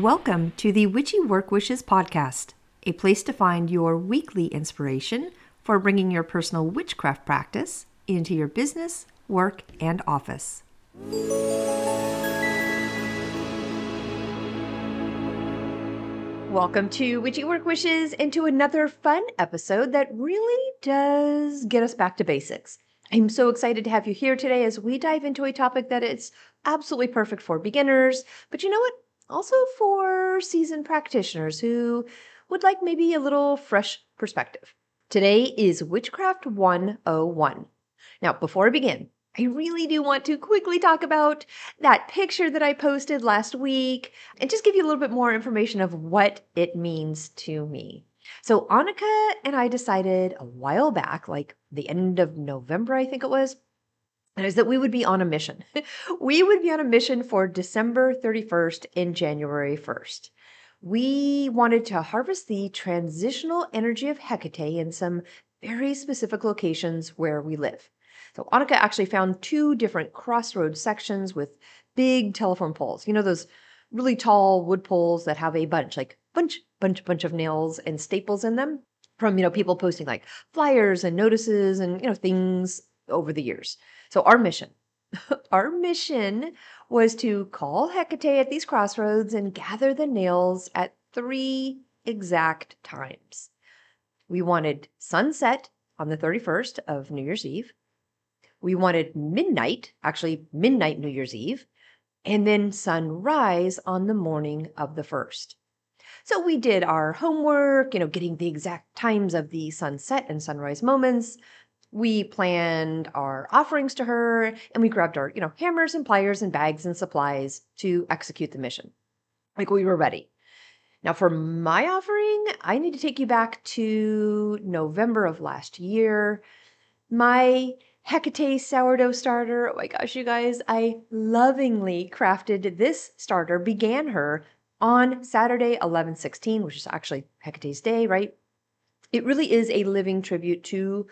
Welcome to the Witchy Work Wishes podcast, a place to find your weekly inspiration for bringing your personal witchcraft practice into your business, work, and office. Welcome to Witchy Work Wishes and to another fun episode that really does get us back to basics. I'm so excited to have you here today as we dive into a topic that is absolutely perfect for beginners, but you know what? Also for seasoned practitioners who would like maybe a little fresh perspective. Today is Witchcraft 101. Now, before I begin, I really do want to quickly talk about that picture that I posted last week and just give you a little bit more information of what it means to me. So Annika and I decided a while back, like the end of November, I think it was, is that we would be on a mission. We would be on a mission for December 31st and January 1st. We wanted to harvest the transitional energy of Hecate in some very specific locations where we live. So Annika actually found two different crossroads sections with big telephone poles. You know, those really tall wood poles that have a bunch of nails and staples in them from, people posting like flyers and notices and, things over the years. So our mission was to call Hecate at these crossroads and gather the nails at 3 exact times. We wanted sunset on the 31st of New Year's Eve. We wanted midnight New Year's Eve, and then sunrise on the morning of the 1st. So we did our homework, getting the exact times of the sunset and sunrise moments. We planned our offerings to her, and we grabbed our, hammers and pliers and bags and supplies to execute the mission. Like we were ready. Now for my offering, I need to take you back to November of last year. My Hecate sourdough starter, oh my gosh, you guys, I lovingly crafted this starter, began her on Saturday, 11/16, which is actually Hecate's day, right? It really is a living tribute to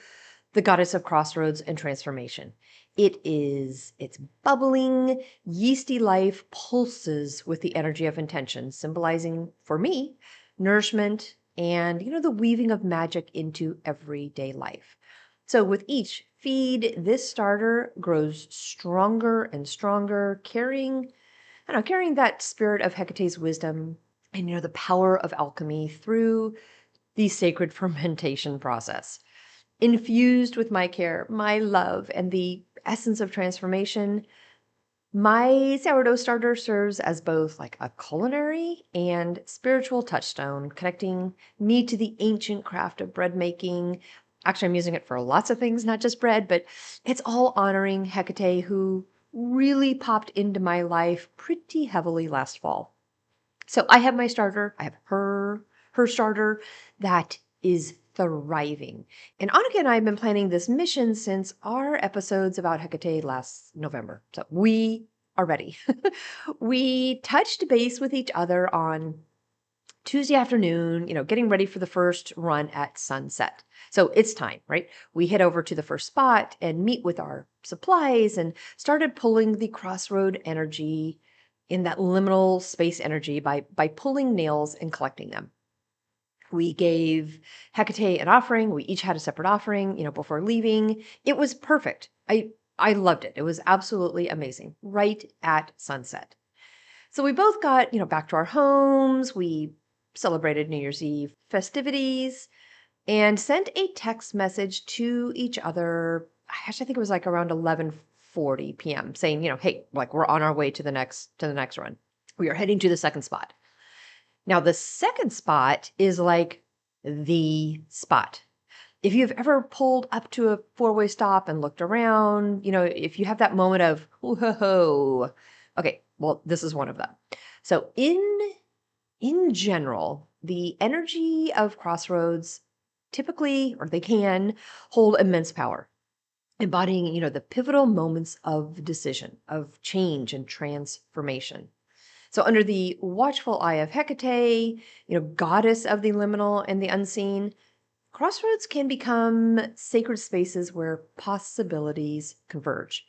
the goddess of crossroads and transformation. It's bubbling, yeasty life pulses with the energy of intention, symbolizing, for me, nourishment and, the weaving of magic into everyday life. So with each feed, this starter grows stronger and stronger, carrying that spirit of Hecate's wisdom and, the power of alchemy through the sacred fermentation process. Infused with my care, my love, and the essence of transformation, my sourdough starter serves as both like a culinary and spiritual touchstone, connecting me to the ancient craft of bread making. Actually, I'm using it for lots of things, not just bread, but it's all honoring Hecate, who really popped into my life pretty heavily last fall. So I have my starter. I have her starter that is thriving. And Annika and I have been planning this mission since our episodes about Hecate last November. So we are ready. We touched base with each other on Tuesday afternoon, getting ready for the first run at sunset. So it's time, right? We head over to the first spot and meet with our supplies and started pulling the crossroad energy in that liminal space energy by pulling nails and collecting them. We gave Hecate an offering. We each had a separate offering, before leaving. It was perfect. I loved it. It was absolutely amazing, right at sunset. So we both got, back to our homes. We celebrated New Year's Eve festivities and sent a text message to each other. I think it was like around 11:40 p.m. saying, hey, like we're on our way to the next run. We are heading to the second spot. Now, the second spot is like the spot. If you've ever pulled up to a four-way stop and looked around, if you have that moment of, whoa, okay, well, this is one of them. So in general, the energy of crossroads typically, or they can, hold immense power, embodying, the pivotal moments of decision, of change and transformation. So under the watchful eye of Hecate, goddess of the liminal and the unseen, crossroads can become sacred spaces where possibilities converge.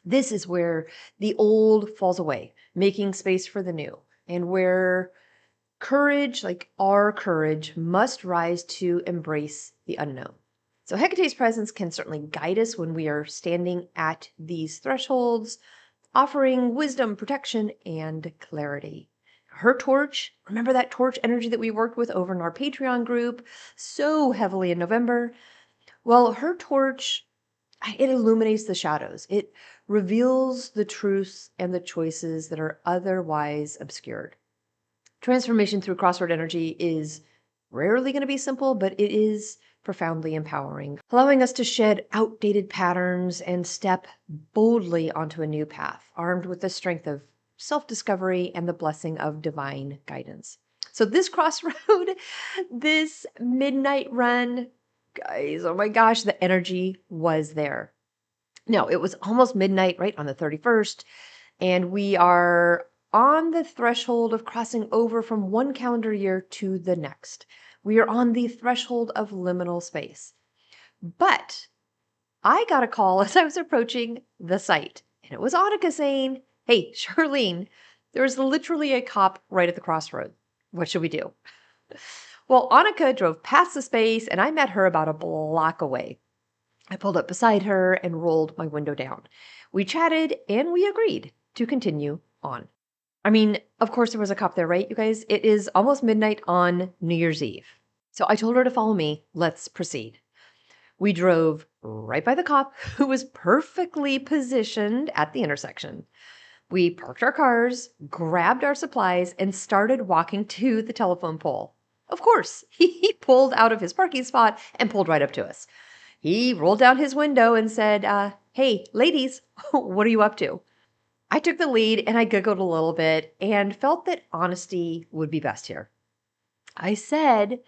This is where the old falls away, making space for the new. and where courage, like our courage, must rise to embrace the unknown. So Hecate's presence can certainly guide us when we are standing at these thresholds, offering wisdom, protection, and clarity. Her torch, remember that torch energy that we worked with over in our Patreon group so heavily in November? Well, her torch, it illuminates the shadows. It reveals the truths and the choices that are otherwise obscured. Transformation through crossroad energy is rarely going to be simple, but it is profoundly empowering, allowing us to shed outdated patterns and step boldly onto a new path, armed with the strength of self-discovery and the blessing of divine guidance. So this crossroad, this midnight run, guys, oh my gosh, the energy was there. Now, it was almost midnight, right, on the 31st, and we are on the threshold of crossing over from one calendar year to the next. We are on the threshold of liminal space. But I got a call as I was approaching the site, and it was Annika saying, "Hey, Charlene, there's literally a cop right at the crossroad. What should we do?" Well, Annika drove past the space, and I met her about a block away. I pulled up beside her and rolled my window down. We chatted, and we agreed to continue on. I mean, of course there was a cop there, right, you guys? It is almost midnight on New Year's Eve. So I told her to follow me. Let's proceed. We drove right by the cop, who was perfectly positioned at the intersection. We parked our cars, grabbed our supplies, and started walking to the telephone pole. Of course, he pulled out of his parking spot and pulled right up to us. He rolled down his window and said, "Hey, ladies, what are you up to?" I took the lead and I giggled a little bit and felt that honesty would be best here. I said,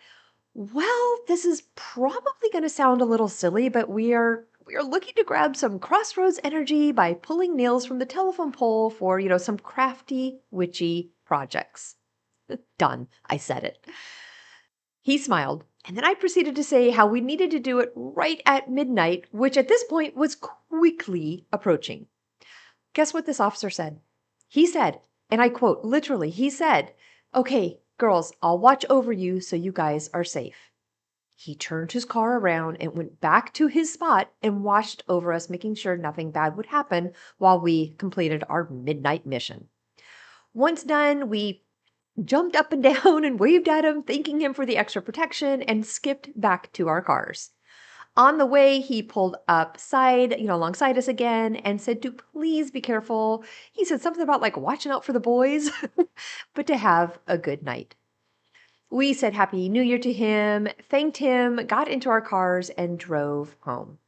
"Well, this is probably going to sound a little silly, but we are looking to grab some crossroads energy by pulling nails from the telephone pole for, some crafty, witchy projects." Done. I said it. He smiled, and then I proceeded to say how we needed to do it right at midnight, which at this point was quickly approaching. Guess what this officer said? He said, and I quote, literally, he said, "Okay, girls, I'll watch over you so you guys are safe." He turned his car around and went back to his spot and watched over us, making sure nothing bad would happen while we completed our midnight mission. Once done, we jumped up and down and waved at him, thanking him for the extra protection, and skipped back to our cars. On the way, he pulled up alongside us again and said to please be careful. He said something about like watching out for the boys, but to have a good night. We said Happy New Year to him, thanked him, got into our cars, and drove home.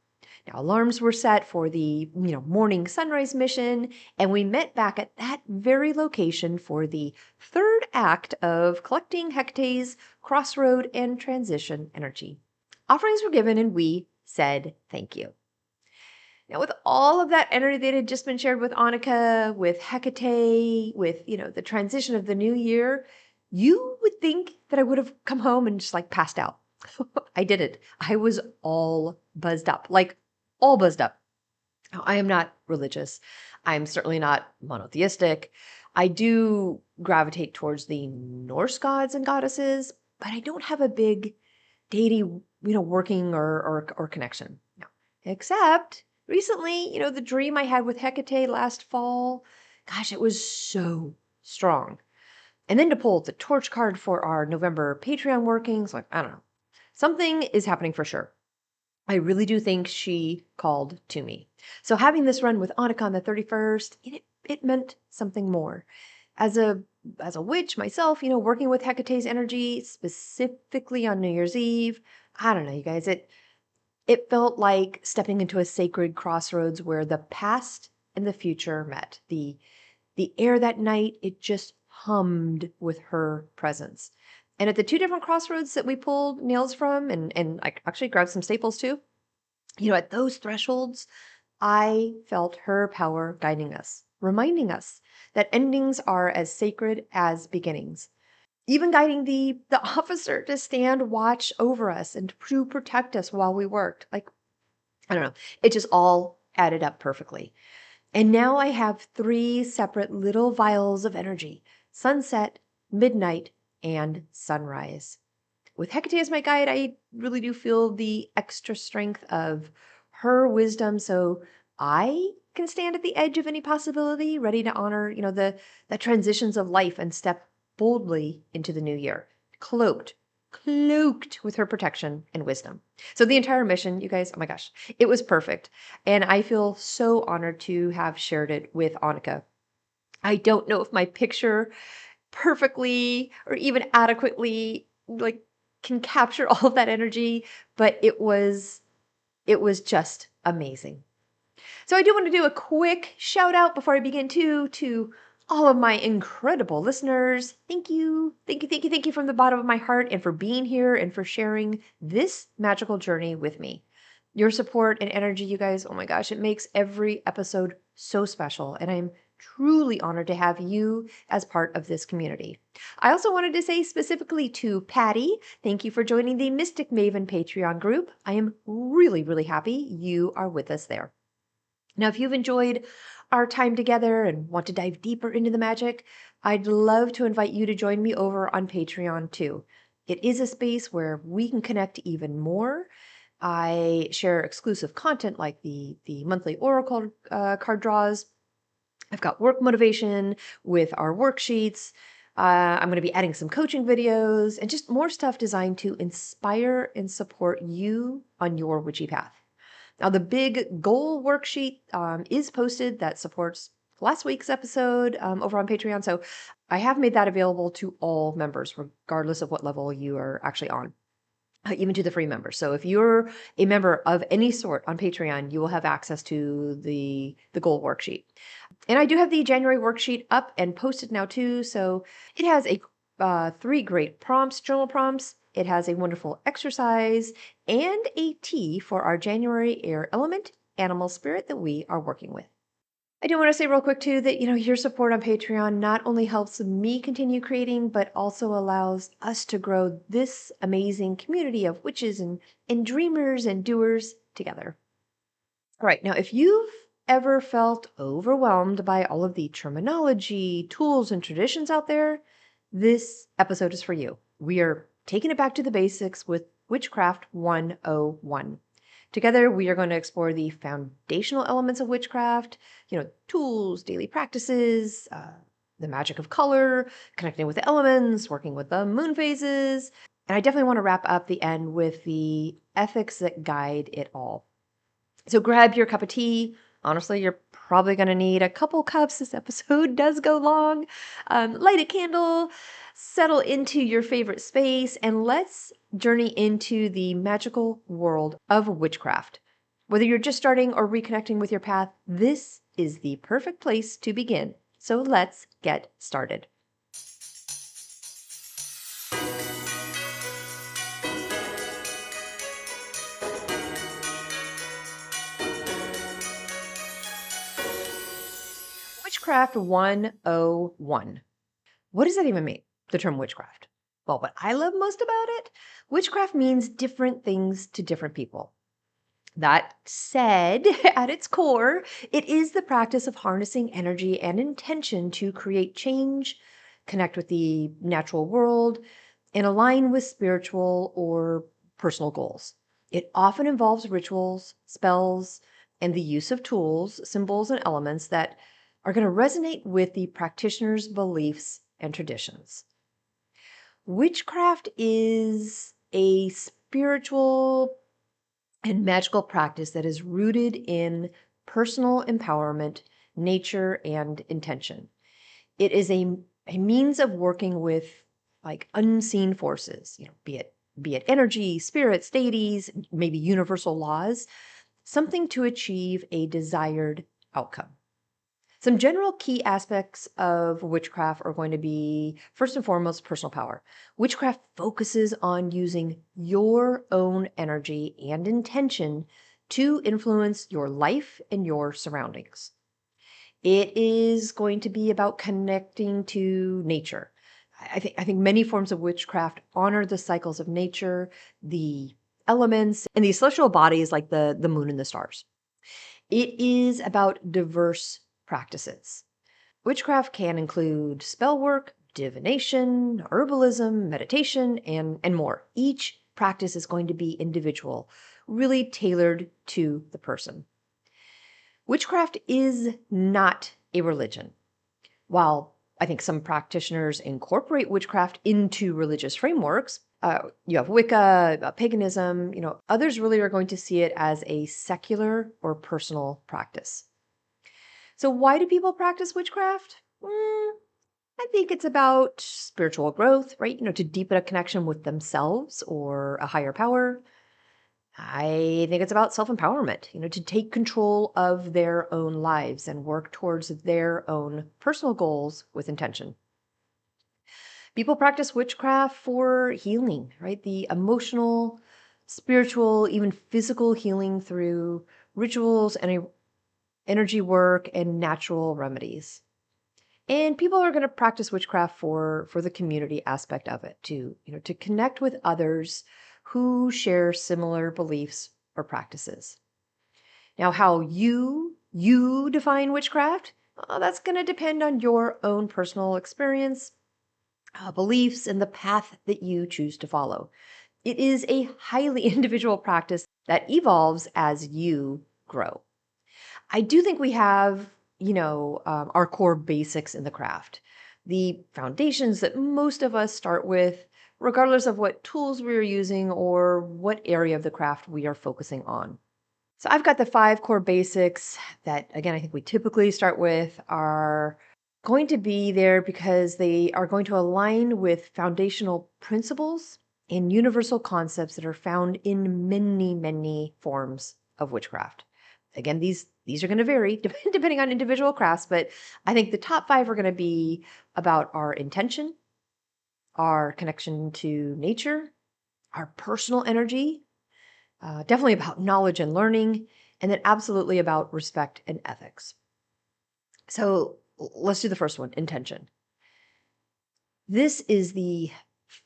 Now, alarms were set for the morning sunrise mission, and we met back at that very location for the third act of collecting Hecate's crossroad and transition energy. Offerings were given, and we said thank you. Now, with all of that energy that had just been shared with Annika, with Hecate, with the transition of the new year, you would think that I would have come home and just like passed out. I didn't. I was all buzzed up, like all buzzed up. Now, I am not religious. I'm certainly not monotheistic. I do gravitate towards the Norse gods and goddesses, but I don't have a big deity, working or connection. No. Except recently, the dream I had with Hecate last fall, gosh, it was so strong. And then to pull the torch card for our November Patreon workings, like, I don't know. Something is happening for sure. I really do think she called to me. So having this run with Annika on the 31st, it meant something more. As a witch myself, working with Hecate's energy, specifically on New Year's Eve, I don't know, you guys, it felt like stepping into a sacred crossroads where the past and the future met. The air that night, it just hummed with her presence. And at the two different crossroads that we pulled nails from, and I actually grabbed some staples too, at those thresholds, I felt her power guiding us, reminding us that endings are as sacred as beginnings. Even guiding the officer to stand watch over us and to protect us while we worked. Like, I don't know, it just all added up perfectly. And now I have 3 separate little vials of energy, sunset, midnight, and sunrise. With Hecate as my guide, I really do feel the extra strength of her wisdom, so I can stand at the edge of any possibility, ready to honor, the transitions of life and step boldly into the new year, cloaked with her protection and wisdom. So the entire mission, you guys, oh my gosh, it was perfect. And I feel so honored to have shared it with Annika. I don't know if my picture perfectly or even adequately like can capture all of that energy, but it was just amazing. So I do want to do a quick shout out before I begin to all of my incredible listeners. Thank you. Thank you, thank you, thank you from the bottom of my heart and for being here and for sharing this magical journey with me. Your support and energy, you guys, oh my gosh, it makes every episode so special. And I'm truly honored to have you as part of this community. I also wanted to say specifically to Patty, thank you for joining the Mystic Maven Patreon group. I am really, really happy you are with us there. Now, if you've enjoyed our time together and want to dive deeper into the magic, I'd love to invite you to join me over on Patreon too. It is a space where we can connect even more. I share exclusive content like the monthly oracle card draws. I've got work motivation with our worksheets. I'm going to be adding some coaching videos and just more stuff designed to inspire and support you on your witchy path. Now, the big goal worksheet is posted that supports last week's episode over on Patreon. So I have made that available to all members, regardless of what level you are actually on, even to the free members. So if you're a member of any sort on Patreon, you will have access to the goal worksheet. And I do have the January worksheet up and posted now too. So it has a 3 great prompts, journal prompts. It has a wonderful exercise and a tea for our January air element animal spirit that we are working with. I do want to say real quick too that your support on Patreon not only helps me continue creating, but also allows us to grow this amazing community of witches and dreamers and doers together. All right, now if you've ever felt overwhelmed by all of the terminology, tools, and traditions out there, this episode is for you. We are taking it back to the basics with Witchcraft 101. Together, we are going to explore the foundational elements of witchcraft, tools, daily practices, the magic of color, connecting with the elements, working with the moon phases. And I definitely want to wrap up the end with the ethics that guide it all. So grab your cup of tea. Honestly, you're probably going to need a couple cups. This episode does go long. Light a candle, settle into your favorite space, and let's journey into the magical world of witchcraft. Whether you're just starting or reconnecting with your path, this is the perfect place to begin. So let's get started. Witchcraft 101. What does that even mean, the term witchcraft? Well, what I love most about it, witchcraft means different things to different people. That said, at its core, it is the practice of harnessing energy and intention to create change, connect with the natural world, and align with spiritual or personal goals. It often involves rituals, spells, and the use of tools, symbols, and elements that are going to resonate with the practitioner's beliefs and traditions. Witchcraft is a spiritual and magical practice that is rooted in personal empowerment, nature, and intention. It is a means of working with like unseen forces, be it energy, spirits, deities, maybe universal laws, something to achieve a desired outcome. Some general key aspects of witchcraft are going to be, first and foremost, personal power. Witchcraft focuses on using your own energy and intention to influence your life and your surroundings. It is going to be about connecting to nature. I think many forms of witchcraft honor the cycles of nature, the elements, and the celestial bodies like the moon and the stars. It is about diverse practices. Witchcraft can include spell work, divination, herbalism, meditation, and more. Each practice is going to be individual, really tailored to the person. Witchcraft is not a religion. While I think some practitioners incorporate witchcraft into religious frameworks, you have Wicca, paganism, others really are going to see it as a secular or personal practice. So why do people practice witchcraft? I think it's about spiritual growth, right? To deepen a connection with themselves or a higher power. I think it's about self-empowerment, to take control of their own lives and work towards their own personal goals with intention. People practice witchcraft for healing, right? The emotional, spiritual, even physical healing through rituals and energy work and natural remedies. And people are going to practice witchcraft for the community aspect of it to connect with others who share similar beliefs or practices. Now, how you define witchcraft, that's going to depend on your own personal experience, beliefs, and the path that you choose to follow. It is a highly individual practice that evolves as you grow. I do think we have, our core basics in the craft, the foundations that most of us start with, regardless of what tools we're using or what area of the craft we are focusing on. So I've got the 5 core basics that, again, I think we typically start with are going to be there because they are going to align with foundational principles and universal concepts that are found in many, many forms of witchcraft. Again, these are going to vary depending on individual crafts, but I think the top 5 are going to be about our intention, our connection to nature, our personal energy, definitely about knowledge and learning, and then absolutely about respect and ethics. So let's do the first one, intention. This is the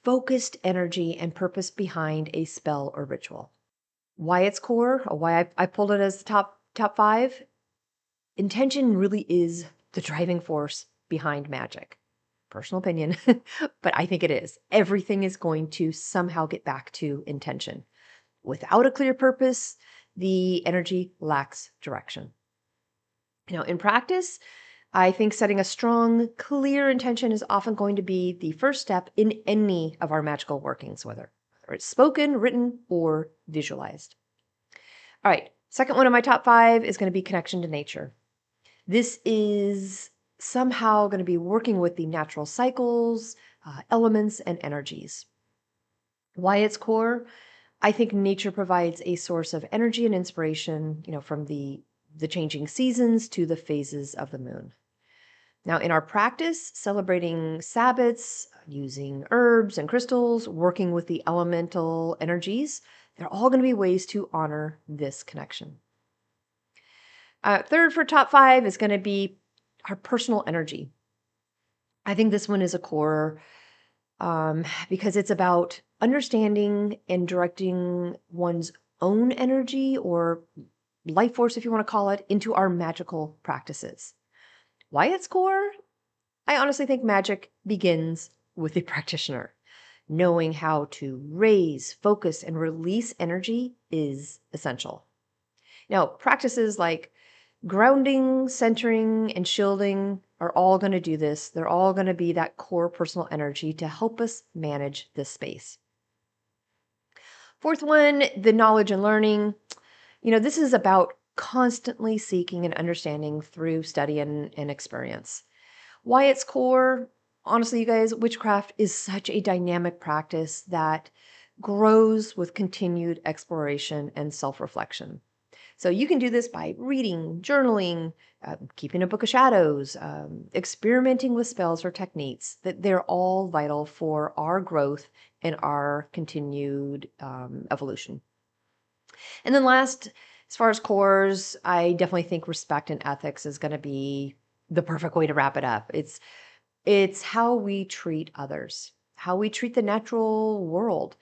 focused energy and purpose behind a spell or ritual. Why it's core, or why I pulled it as the top 5. Intention really is the driving force behind magic. Personal opinion, but I think it is. Everything is going to somehow get back to intention. Without a clear purpose, the energy lacks direction. In practice, I think setting a strong, clear intention is often going to be the first step in any of our magical workings, whether it's spoken, written, or visualized. All right, second one of my top 5 is going to be connection to nature. This is somehow going to be working with the natural cycles, elements, and energies. Why it's core? I think nature provides a source of energy and inspiration, from the changing seasons to the phases of the moon. Now, in our practice, celebrating Sabbats, using herbs and crystals, working with the elemental energies, they're all going to be ways to honor this connection. Third for top 5 is going to be our personal energy. I think this one is a core because it's about understanding and directing one's own energy or life force, if you want to call it, into our magical practices. Why it's core? I honestly think magic begins with the practitioner. Knowing how to raise, focus, and release energy is essential. Now, practices like grounding, centering, and shielding are all going to do this. They're all going to be that core personal energy to help us manage this space. Fourth one, the knowledge and learning. This is about constantly seeking and understanding through study and experience. Why it's core? Honestly, you guys, witchcraft is such a dynamic practice that grows with continued exploration and self-reflection. So you can do this by reading, journaling, keeping a book of shadows, experimenting with spells or techniques. That they're all vital for our growth and our continued evolution. And then last, as far as cores, I definitely think respect and ethics is going to be the perfect way to wrap it up. It's how we treat others, how we treat the natural world,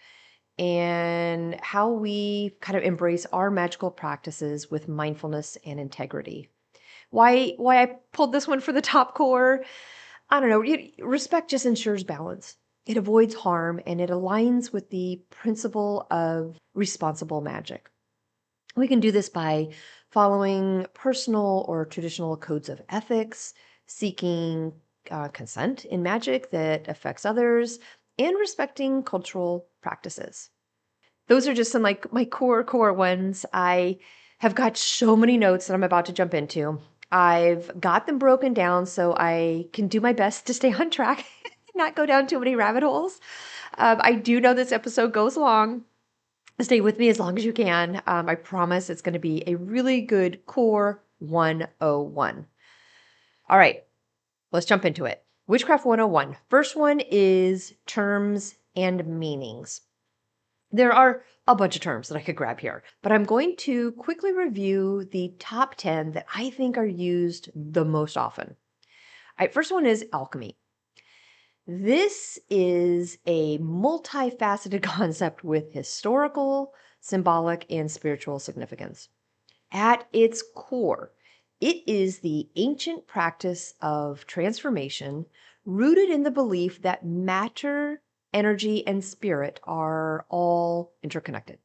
and how we kind of embrace our magical practices with mindfulness and integrity. Why I pulled this one for the top core? I don't know, respect just ensures balance. It avoids harm and it aligns with the principle of responsible magic. We can do this by following personal or traditional codes of ethics, seeking consent in magic that affects others, and respecting cultural practices. Those are just some like my core ones. I have got so many notes that I'm about to jump into. I've got them broken down so I can do my best to stay on track, not go down too many rabbit holes. I do know this episode goes long. Stay with me as long as you can. I promise it's going to be a really good core 101. All right, let's jump into it. Witchcraft 101. First one is terms and meanings. There are a bunch of terms that I could grab here, but I'm going to quickly review the top 10 that I think are used the most often. All right, first one is alchemy. This is a multifaceted concept with historical, symbolic, and spiritual significance. At its core, it is the ancient practice of transformation rooted in the belief that matter, energy, and spirit are all interconnected.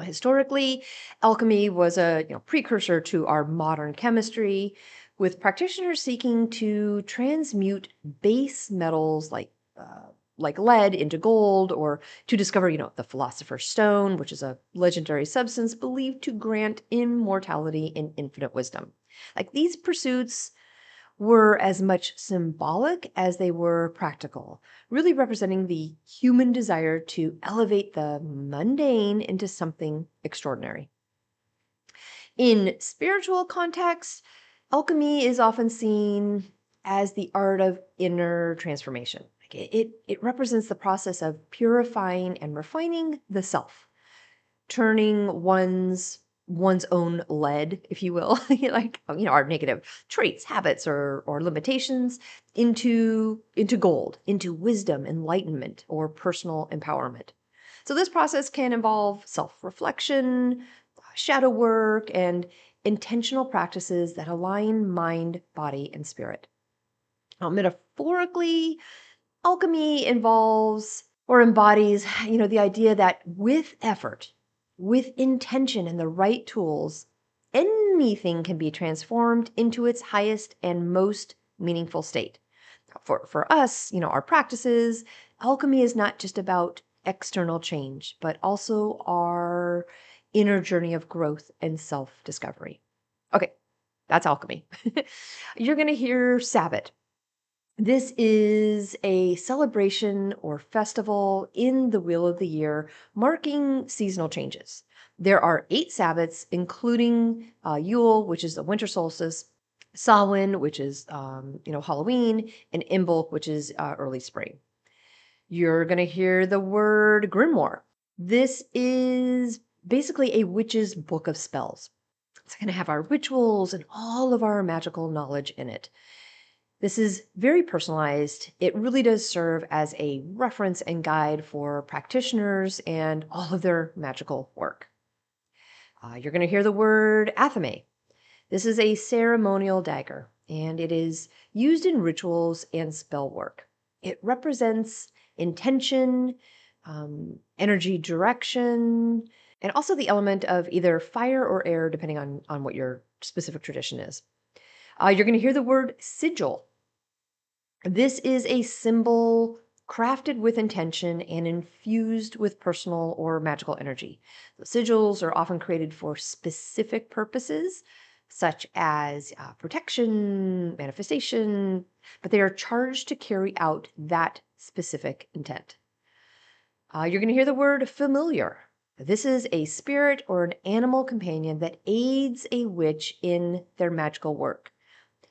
Historically, alchemy was a precursor to our modern chemistry, with practitioners seeking to transmute base metals like lead into gold, or to discover, the philosopher's stone, which is a legendary substance believed to grant immortality and infinite wisdom. Like these pursuits were as much symbolic as they were practical, really representing the human desire to elevate the mundane into something extraordinary. In spiritual context, alchemy is often seen as the art of inner transformation. Like it represents the process of purifying and refining the self, turning one's own lead, if you will, like our negative traits, habits, or limitations into gold, into wisdom, enlightenment, or personal empowerment. So this process can involve self-reflection, shadow work, and intentional practices that align mind, body, and spirit. Now, metaphorically, alchemy involves or embodies, the idea that with effort, with intention and the right tools, anything can be transformed into its highest and most meaningful state. For us, our practices, alchemy is not just about external change, but also our inner journey of growth and self-discovery. Okay, that's alchemy. You're going to hear Sabbath. This is a celebration or festival in the wheel of the year, marking seasonal changes. There are 8 Sabbats, including Yule, which is the winter solstice, Samhain, which is Halloween, and Imbolc, which is early spring. You're going to hear the word grimoire. This is basically a witch's book of spells. It's going to have our rituals and all of our magical knowledge in it. This is very personalized. It really does serve as a reference and guide for practitioners and all of their magical work. You're going to hear the word athame. This is a ceremonial dagger, and it is used in rituals and spell work. It represents intention, energy direction, and also the element of either fire or air, depending on what your specific tradition is. You're going to hear the word sigil. This is a symbol crafted with intention and infused with personal or magical energy. The sigils are often created for specific purposes, such as protection, manifestation, but they are charged to carry out that specific intent. You're going to hear the word familiar. This is a spirit or an animal companion that aids a witch in their magical work.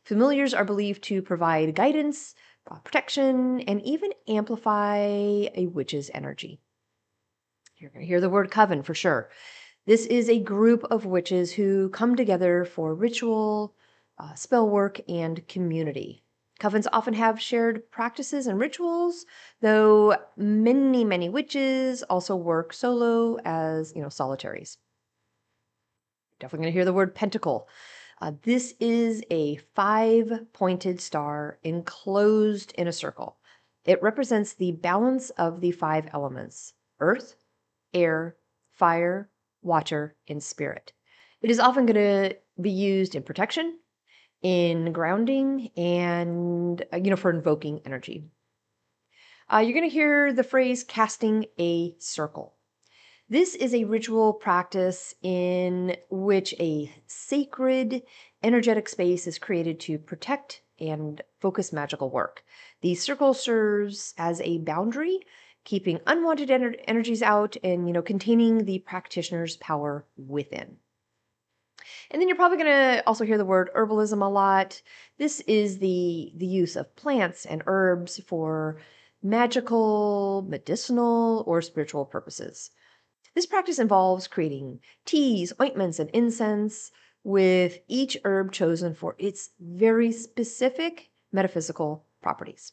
Familiars are believed to provide guidance, protection, and even amplify a witch's energy. You're going to hear the word coven for sure. This is a group of witches who come together for ritual, spell work, and community. Covens often have shared practices and rituals, though many witches also work solo as, solitaries. Definitely going to hear the word pentacle. This is a 5-pointed star enclosed in a circle. It represents the balance of the 5 elements: earth, air, fire, water, and spirit. It is often going to be used in protection, in grounding, and for invoking energy. You're going to hear the phrase casting a circle. This is a ritual practice in which a sacred, energetic space is created to protect and focus magical work. The circle serves as a boundary, keeping unwanted energies out and, containing the practitioner's power within. And then you're probably going to also hear the word herbalism a lot. This is the use of plants and herbs for magical, medicinal, or spiritual purposes. This practice involves creating teas, ointments, and incense, with each herb chosen for its very specific metaphysical properties.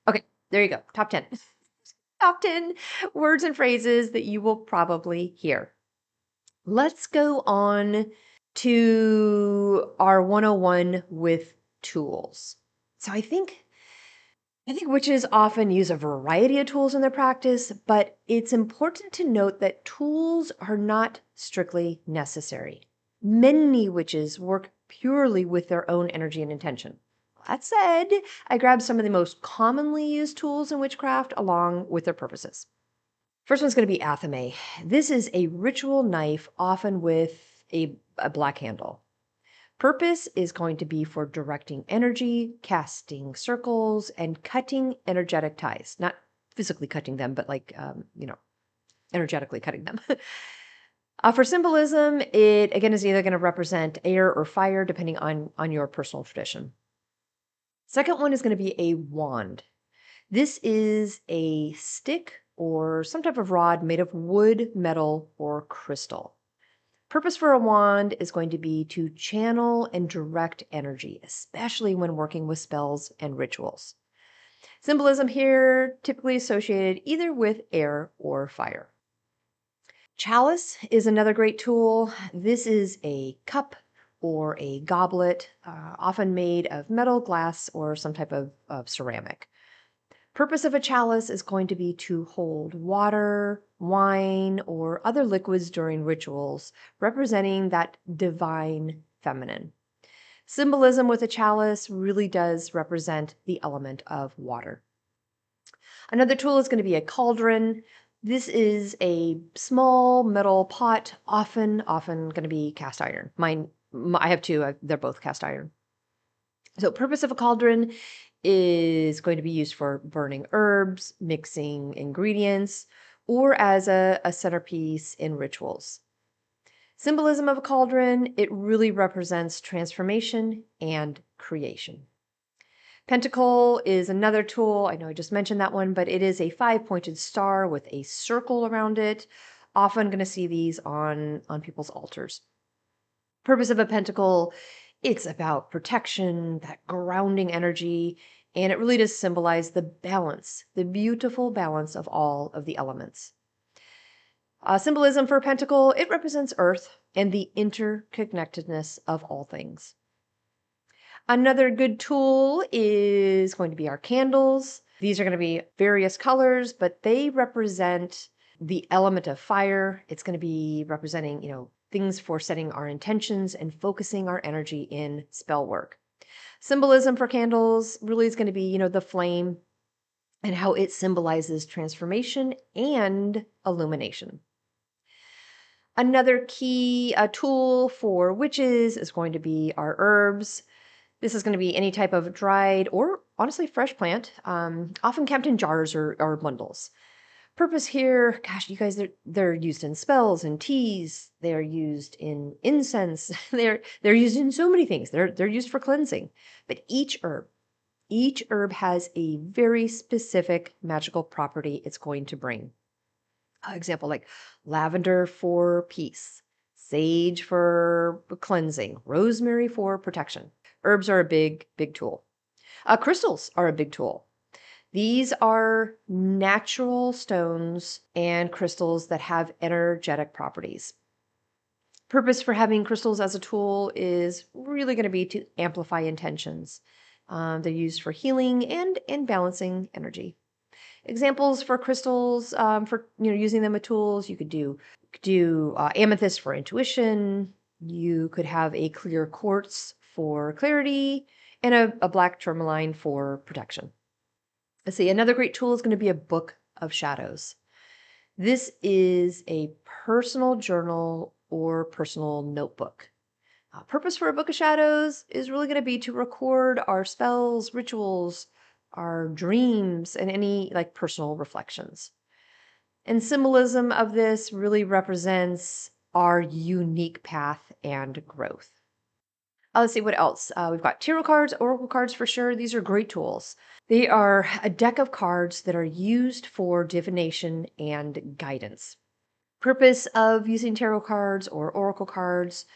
Okay, there you go. Top 10. Top 10 words and phrases that you will probably hear. Let's go on to our 101 with tools. So I think witches often use a variety of tools in their practice, but it's important to note that tools are not strictly necessary. Many witches work purely with their own energy and intention. That said, I grabbed some of the most commonly used tools in witchcraft along with their purposes. First one's going to be athame. This is a ritual knife, often with a black handle. Purpose is going to be for directing energy, casting circles, and cutting energetic ties. Not physically cutting them, but energetically cutting them. For symbolism, it again is either going to represent air or fire, depending on your personal tradition. Second one is going to be a wand. This is a stick or some type of rod made of wood, metal, or crystal. Purpose for a wand is going to be to channel and direct energy, especially when working with spells and rituals. Symbolism here typically associated either with air or fire. Chalice is another great tool. This is a cup or a goblet, often made of metal, glass, or some type of ceramic. Purpose of a chalice is going to be to hold water, wine, or other liquids during rituals, representing that divine feminine. Symbolism with a chalice really does represent the element of water. Another tool is going to be a cauldron. This is a small metal pot, often going to be cast iron. I have two, they're both cast iron. So purpose of a cauldron is going to be used for burning herbs, mixing ingredients, or as a centerpiece in rituals. Symbolism of a cauldron, it really represents transformation and creation. Pentacle is another tool. I know I just mentioned that one, but it is a 5-pointed star with a circle around it. Often going to see these on people's altars. Purpose of a pentacle, it's about protection, that grounding energy, and it really does symbolize the balance, the beautiful balance of all of the elements. Symbolism for a pentacle, it represents earth and the interconnectedness of all things. Another good tool is going to be our candles. These are going to be various colors, but they represent the element of fire. It's going to be representing, things for setting our intentions and focusing our energy in spell work. Symbolism for candles really is going to be, the flame and how it symbolizes transformation and illumination. Another key tool for witches is going to be our herbs. This is going to be any type of dried or honestly fresh plant, often kept in jars or bundles. Purpose here, gosh, you guys, they're used in spells and teas. They're used in incense. They're used in so many things. They're used for cleansing. But each herb has a very specific magical property it's going to bring. Example, like lavender for peace, sage for cleansing, rosemary for protection. Herbs are a big tool. Crystals are a big tool. These are natural stones and crystals that have energetic properties. Purpose for having crystals as a tool is really going to be to amplify intentions. They're used for healing and balancing energy. Examples for crystals, for using them as tools, you could do amethyst for intuition. You could have a clear quartz for clarity, and a black tourmaline for protection. Let's see. Another great tool is going to be a book of shadows. This is a personal journal or personal notebook. Purpose for a book of shadows is really going to be to record our spells, rituals, our dreams, and any like personal reflections. And symbolism of this really represents our unique path and growth. Let's see what else. We've got tarot cards, oracle cards for sure. These are great tools. They are a deck of cards that are used for divination and guidance. Purpose of using tarot cards or oracle cards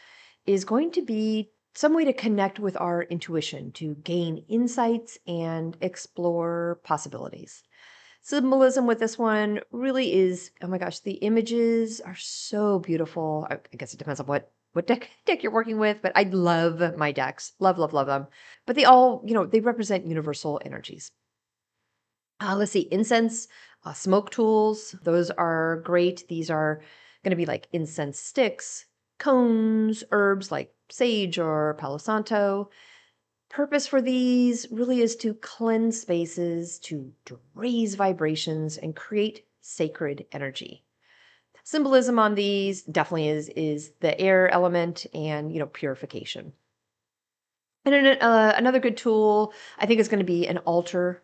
is going to be some way to connect with our intuition, to gain insights and explore possibilities. Symbolism with this one really is, oh my gosh, the images are so beautiful. I guess it depends on what deck you're working with, but I love my decks. Love, love, love them. But they all, they represent universal energies. Let's see, incense, smoke tools. Those are great. These are going to be like incense sticks, cones, herbs like sage or palo santo. Purpose for these really is to cleanse spaces, to raise vibrations, and create sacred energy. Symbolism on these definitely is the air element and purification. And another good tool I think is going to be an altar.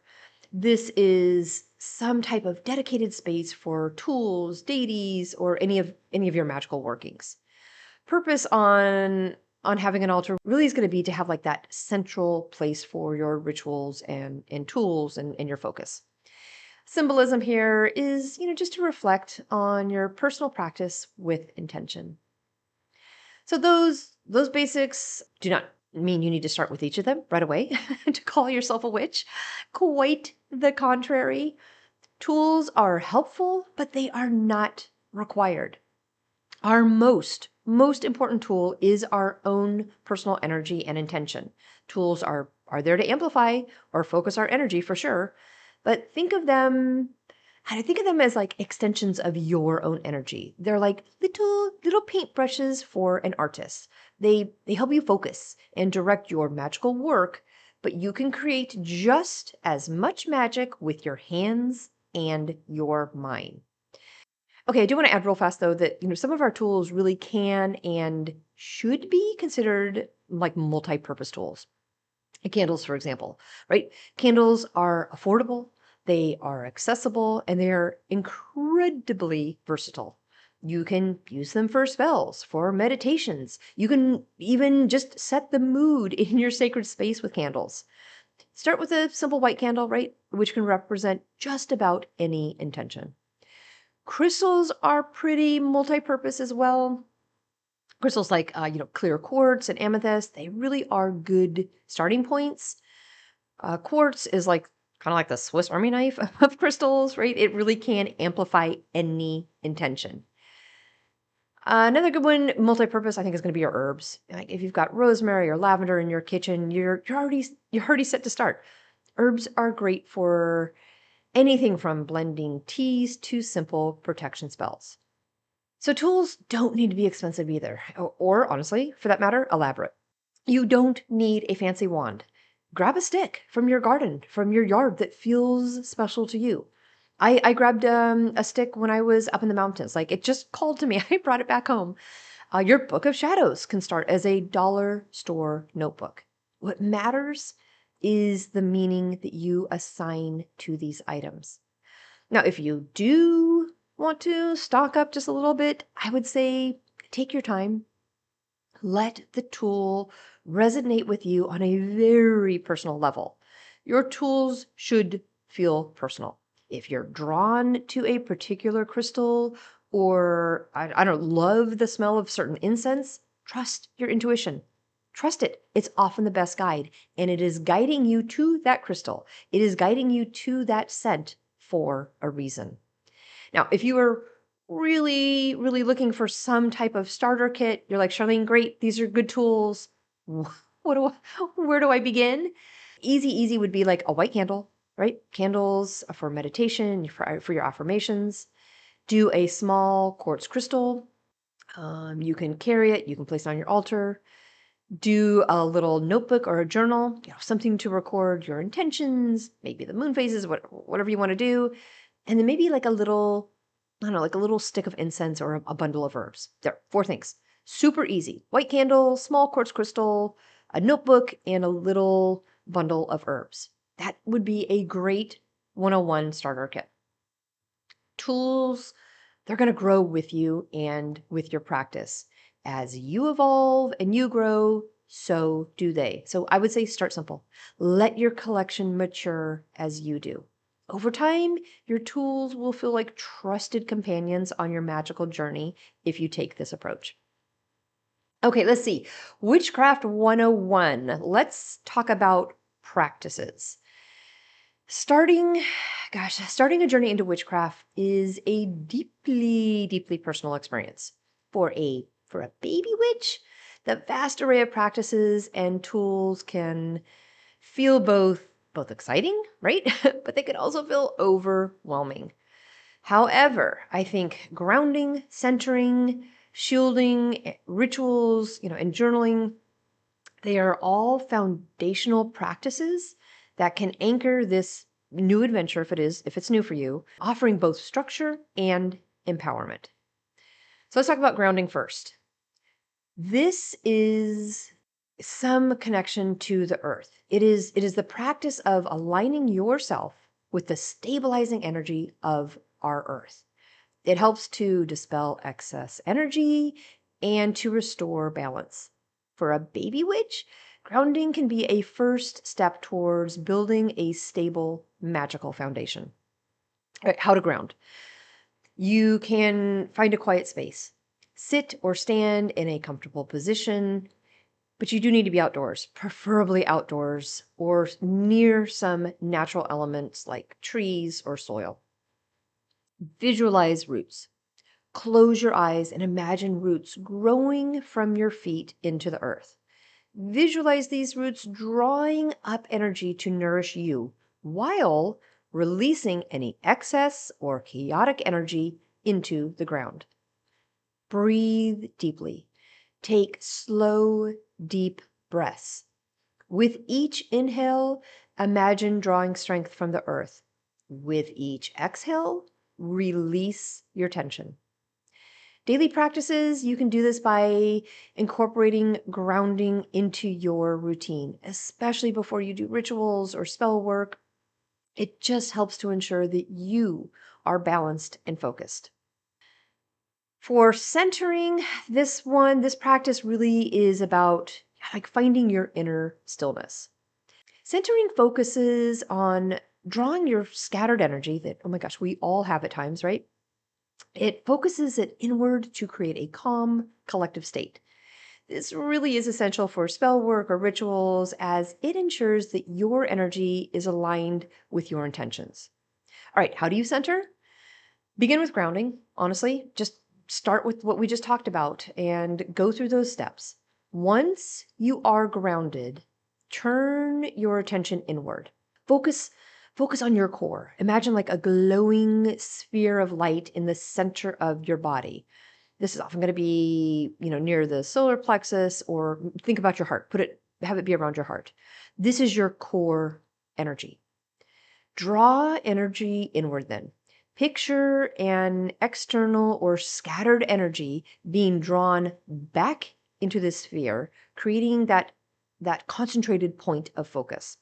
This is some type of dedicated space for tools, deities, or any of your magical workings. Purpose on having an altar really is going to be to have like that central place for your rituals and tools and your focus. Symbolism here is, just to reflect on your personal practice with intention. So those basics do not mean you need to start with each of them right away to call yourself a witch. Quite the contrary. Tools are helpful, but they are not required. Our most important tool is our own personal energy and intention. Tools are there to amplify or focus our energy for sure, but think of them as like extensions of your own energy. They're like little paintbrushes for an artist. They help you focus and direct your magical work, but you can create just as much magic with your hands and your mind. Okay, I do want to add real fast though that some of our tools really can and should be considered like multi-purpose tools. Candles, for example, right? Candles are affordable, they are accessible, and they are incredibly versatile. You can use them for spells, for meditations. You can even just set the mood in your sacred space with candles. Start with a simple white candle, right? Which can represent just about any intention. Crystals are pretty multi-purpose as well. Crystals like clear quartz and amethyst, they really are good starting points. Quartz is like kind of like the Swiss Army knife of crystals, right? It really can amplify any intention. Another good one, multi-purpose, I think is going to be your herbs. Like if you've got rosemary or lavender in your kitchen, you're already set to start. Herbs are great for anything from blending teas to simple protection spells. So tools don't need to be expensive either, or honestly, for that matter, elaborate. You don't need a fancy wand. Grab a stick from your garden, from your yard that feels special to you. I grabbed a stick when I was up in the mountains. Like it just called to me. I brought it back home. Your book of shadows can start as a dollar store notebook. What matters is the meaning that you assign to these items. Now, if you do want to stock up just a little bit, I would say take your time. Let the tool resonate with you on a very personal level. Your tools should feel personal. If you're drawn to a particular crystal or I don't love the smell of certain incense, trust your intuition. Trust it. It's often the best guide, and it is guiding you to that crystal. It is guiding you to that scent for a reason. Now, if you are really, really looking for some type of starter kit, you're like, Charlene, great, these are good tools. What do where do I begin? Easy would be like a white candle, right? Candles for meditation, for your affirmations. Do a small quartz crystal. You can carry it, you can place it on your altar. Do a little notebook or a journal, something to record your intentions, maybe the moon phases, whatever you want to do. And then maybe like a little, I don't know, like a little stick of incense or a bundle of herbs. There, 4 things. Super easy. White candle, small quartz crystal, a notebook, and a little bundle of herbs. That would be a great 101 starter kit. Tools, they're going to grow with you and with your practice. As you evolve and you grow, so do they. So I would say start simple. Let your collection mature as you do. Over time, your tools will feel like trusted companions on your magical journey if you take this approach. Okay, let's see. Witchcraft 101. Let's talk about practices. Starting a journey into witchcraft is a deeply personal experience. For a baby witch, the vast array of practices and tools can feel both exciting, right? But they can also feel overwhelming. However, I think grounding, centering, shielding, rituals, and journaling, they are all foundational practices that can anchor this new adventure if it's new for you, offering both structure and empowerment. So let's talk about grounding first. This is some connection to the earth. It is the practice of aligning yourself with the stabilizing energy of our earth. It helps to dispel excess energy and to restore balance. For a baby witch, grounding can be a first step towards building a stable, magical foundation. All right, how to ground. You can find a quiet space. Sit or stand in a comfortable position, but you do need to be outdoors, preferably outdoors or near some natural elements like trees or soil. Visualize roots. Close your eyes and imagine roots growing from your feet into the earth. Visualize these roots drawing up energy to nourish you while releasing any excess or chaotic energy into the ground. Breathe deeply. Take slow, deep breaths. With each inhale, imagine drawing strength from the earth. With each exhale, release your tension. Daily practices, you can do this by incorporating grounding into your routine, especially before you do rituals or spell work. It just helps to ensure that you are balanced and focused. For centering, this practice really is about like finding your inner stillness. Centering focuses on drawing your scattered energy that, oh my gosh, we all have at times, right? It focuses it inward to create a calm, collective state. This really is essential for spell work or rituals as it ensures that your energy is aligned with your intentions. All right, how do you center? Begin with grounding, honestly. Just start with what we just talked about and go through those steps. Once you are grounded, turn your attention inward. Focus focus on your core. Imagine like a glowing sphere of light in the center of your body. This is often going to be, near the solar plexus, or think about your heart. Have it be around your heart. This is your core energy. Draw energy inward then. Picture an external or scattered energy being drawn back into the sphere, creating that concentrated point of focus.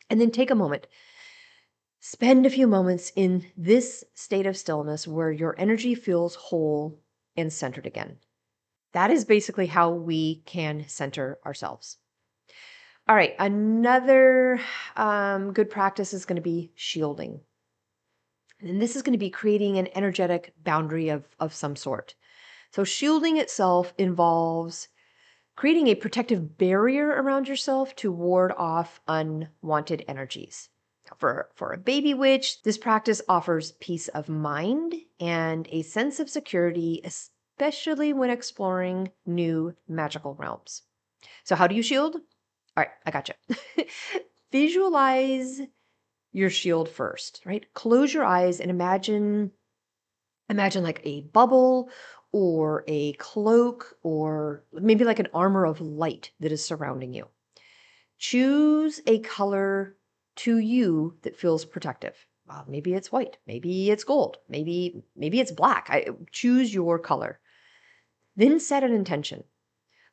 And then take a moment. Spend a few moments in this state of stillness where your energy feels whole and centered again. That is basically how we can center ourselves. All right, another good practice is going to be shielding. And this is going to be creating an energetic boundary of some sort. So shielding itself involves creating a protective barrier around yourself to ward off unwanted energies. For a baby witch, this practice offers peace of mind and a sense of security, especially when exploring new magical realms. So, how do you shield? All right, I got you. Visualize your shield first, right? Close your eyes and imagine like a bubble or a cloak or maybe like an armor of light that is surrounding you. Choose a color to you that feels protective. Maybe it's white, maybe it's gold, maybe it's black. Choose your color. Then set an intention.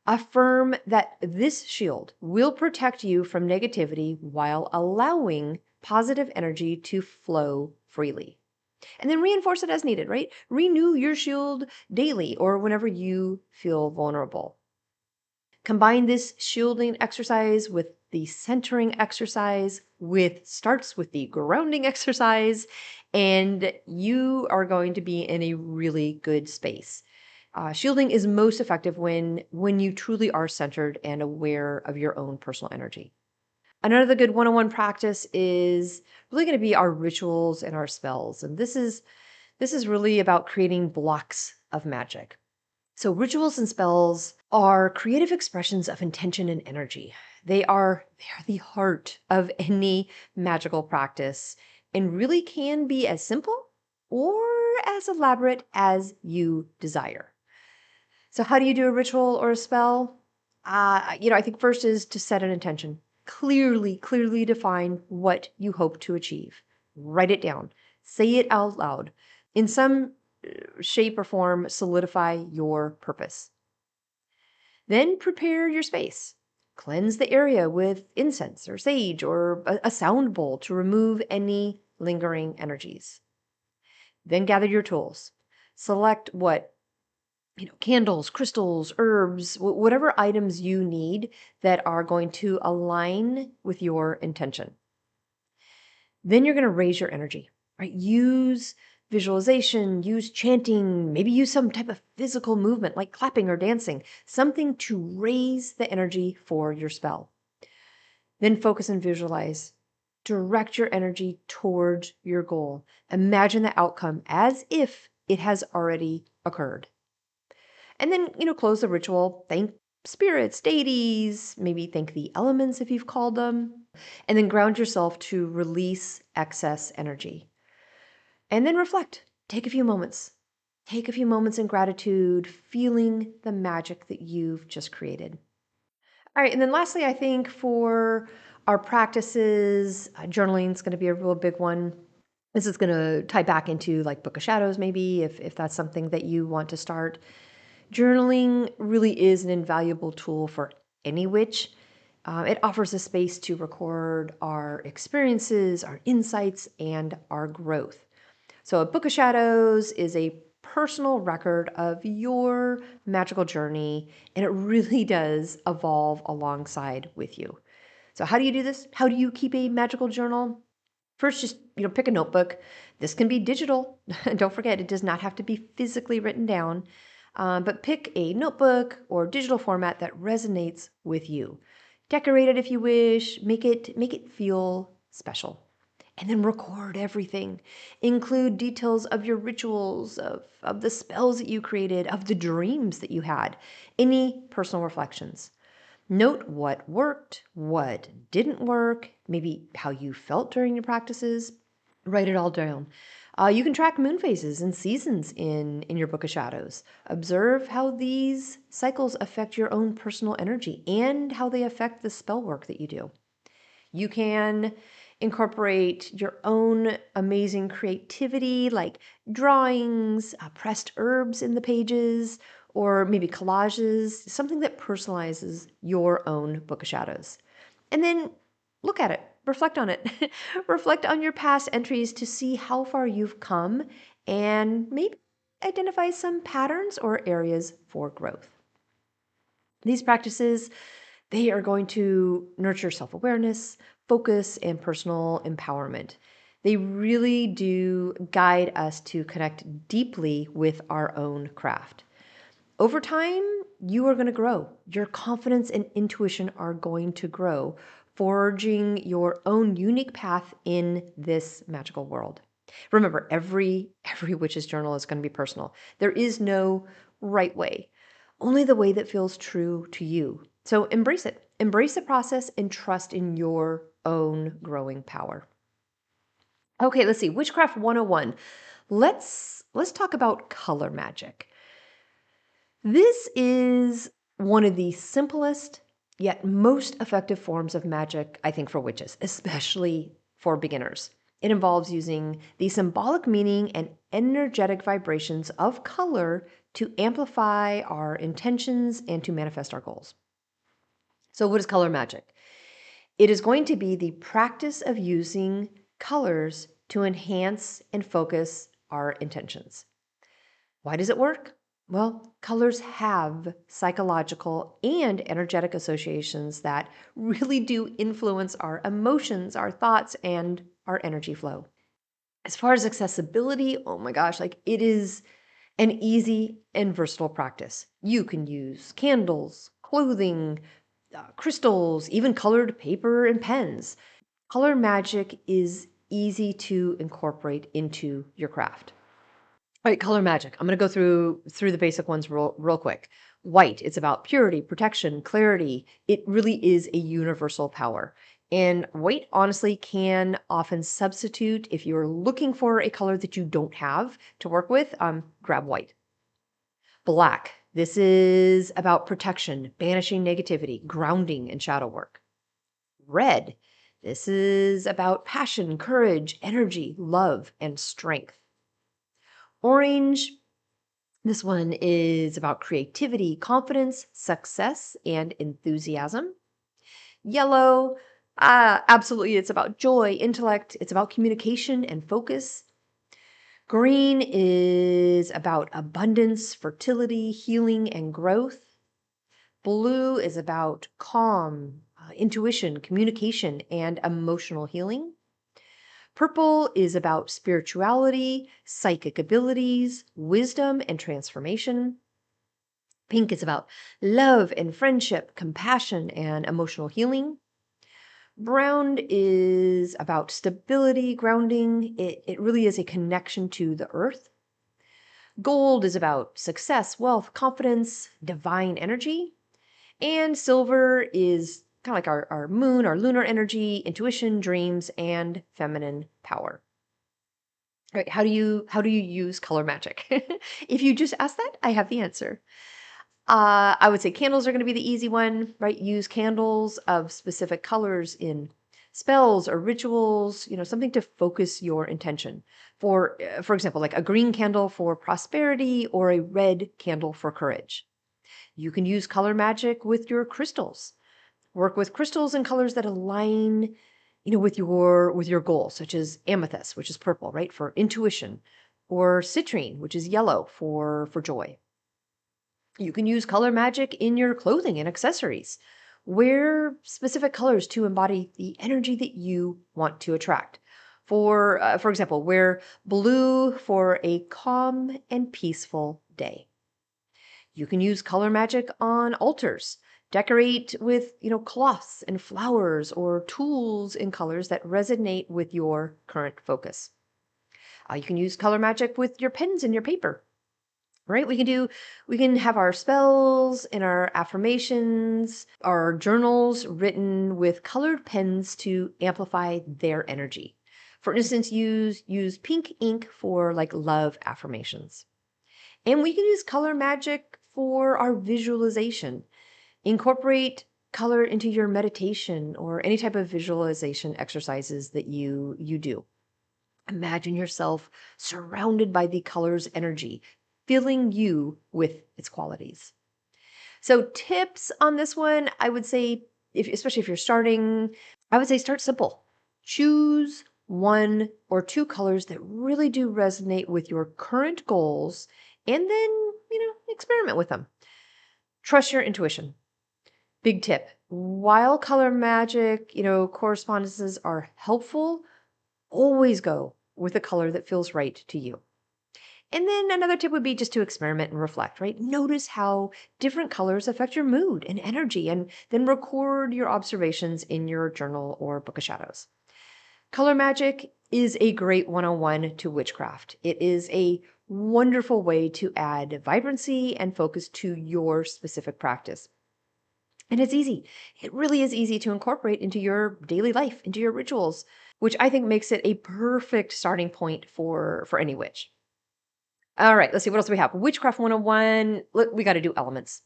Affirm that this shield will protect you from negativity while allowing positive energy to flow freely. And then reinforce it as needed, right? Renew your shield daily or whenever you feel vulnerable. Combine this shielding exercise with the centering exercise, starts with the grounding exercise, and you are going to be in a really good space. Shielding is most effective when you truly are centered and aware of your own personal energy. Another good one-on-one practice is really going to be our rituals and our spells. And this is really about creating blocks of magic. So rituals and spells are creative expressions of intention and energy. They are the heart of any magical practice and really can be as simple or as elaborate as you desire. So how do you do a ritual or a spell? I think first is to set an intention. Clearly define what you hope to achieve. Write it down. Say it out loud. In some shape or form, solidify your purpose. Then prepare your space. Cleanse the area with incense or sage or a sound bowl to remove any lingering energies. Then gather your tools. Select candles, crystals, herbs, whatever items you need that are going to align with your intention. Then you're going to raise your energy, right? Use visualization, use chanting, maybe use some type of physical movement like clapping or dancing, something to raise the energy for your spell. Then focus and visualize. Direct your energy towards your goal. Imagine the outcome as if it has already occurred. And then, close the ritual, thank spirits, deities, maybe thank the elements if you've called them, and then ground yourself to release excess energy. And then reflect. Take a few moments. Take a few moments in gratitude, feeling the magic that you've just created. All right, and then lastly, I think for our practices, journaling is going to be a real big one. This is going to tie back into like Book of Shadows, maybe, if that's something that you want to start. Journaling really is an invaluable tool for any witch. It offers a space to record our experiences, our insights, and our growth. So, a Book of Shadows is a personal record of your magical journey, and it really does evolve alongside with you. So, how do you do this? How do you keep a magical journal? First, just pick a notebook. This can be digital. Don't forget, it does not have to be physically written down. But pick a notebook or digital format that resonates with you. Decorate it if you wish. Make it feel special. And then record everything. Include details of your rituals, of the spells that you created, of the dreams that you had, any personal reflections. Note what worked, what didn't work, maybe how you felt during your practices. Write it all down. You can track moon phases and seasons in your Book of Shadows. Observe how these cycles affect your own personal energy and how they affect the spell work that you do. You can incorporate your own amazing creativity, like drawings, pressed herbs in the pages, or maybe collages, something that personalizes your own Book of Shadows. And then look at it, reflect on it. Reflect on your past entries to see how far you've come and maybe identify some patterns or areas for growth. These practices, they are going to nurture self-awareness, focus, and personal empowerment. They really do guide us to connect deeply with our own craft. Over time, you are going to grow. Your confidence and intuition are going to grow forging your own unique path in this magical world. Remember, every witch's journal is going to be personal. There is no right way, only the way that feels true to you. So embrace it. Embrace the process and trust in your own growing power. Okay, let's see. Witchcraft 101. Let's talk about color magic. This is one of the simplest yet most effective forms of magic, I think, for witches, especially for beginners. It involves using the symbolic meaning and energetic vibrations of color to amplify our intentions and to manifest our goals. So, what is color magic? It is going to be the practice of using colors to enhance and focus our intentions. Why does it work? Well, colors have psychological and energetic associations that really do influence our emotions, our thoughts, and our energy flow. As far as accessibility, oh my gosh, like it is an easy and versatile practice. You can use candles, clothing, crystals, even colored paper and pens. Color magic is easy to incorporate into your craft. All right, color magic. I'm going to go through the basic ones real quick. White, it's about purity, protection, clarity. It really is a universal power. And white, honestly, can often substitute if you're looking for a color that you don't have to work with. Grab white. Black, this is about protection, banishing negativity, grounding, and shadow work. Red, this is about passion, courage, energy, love, and strength. Orange, this one is about creativity, confidence, success, and enthusiasm. Yellow, absolutely, it's about joy, intellect, it's about communication and focus. Green is about abundance, fertility, healing, and growth. Blue is about calm, intuition, communication, and emotional healing. Purple is about spirituality, psychic abilities, wisdom, and transformation. Pink is about love and friendship, compassion, and emotional healing. Brown is about stability, grounding. It really is a connection to the earth. Gold is about success, wealth, confidence, divine energy. And silver is kind of like our moon, our lunar energy, intuition, dreams, and feminine power. All right, how do you use color magic? If you just ask that, I have the answer. I would say candles are going to be the easy one, right? Use candles of specific colors in spells or rituals, something to focus your intention. For example, like a green candle for prosperity or a red candle for courage. You can use color magic with your crystals. Work with crystals and colors that align, with your goal, such as amethyst, which is purple, right, for intuition, or citrine, which is yellow for joy. You can use color magic in your clothing and accessories. Wear specific colors to embody the energy that you want to attract. For example, wear blue for a calm and peaceful day. You can use color magic on altars. Decorate with, cloths and flowers or tools in colors that resonate with your current focus. You can use color magic with your pens and your paper. Right? We can have our spells and our affirmations, our journals written with colored pens to amplify their energy. For instance, use pink ink for like love affirmations. And we can use color magic for our visualization. Incorporate color into your meditation or any type of visualization exercises that you do. Imagine yourself surrounded by the color's energy, filling you with its qualities. So tips on this one, I would say, especially if you're starting, I would say start simple. Choose one or two colors that really do resonate with your current goals, and then, experiment with them. Trust your intuition. Big tip. While color magic, correspondences are helpful, always go with a color that feels right to you. And then another tip would be just to experiment and reflect, right? Notice how different colors affect your mood and energy, and then record your observations in your journal or book of shadows. Color magic is a great 101 to witchcraft. It is a wonderful way to add vibrancy and focus to your specific practice. And it's easy. It really is easy to incorporate into your daily life, into your rituals, which I think makes it a perfect starting point for any witch. All right, let's see what else do we have. Witchcraft 101. Look, we got to do elements.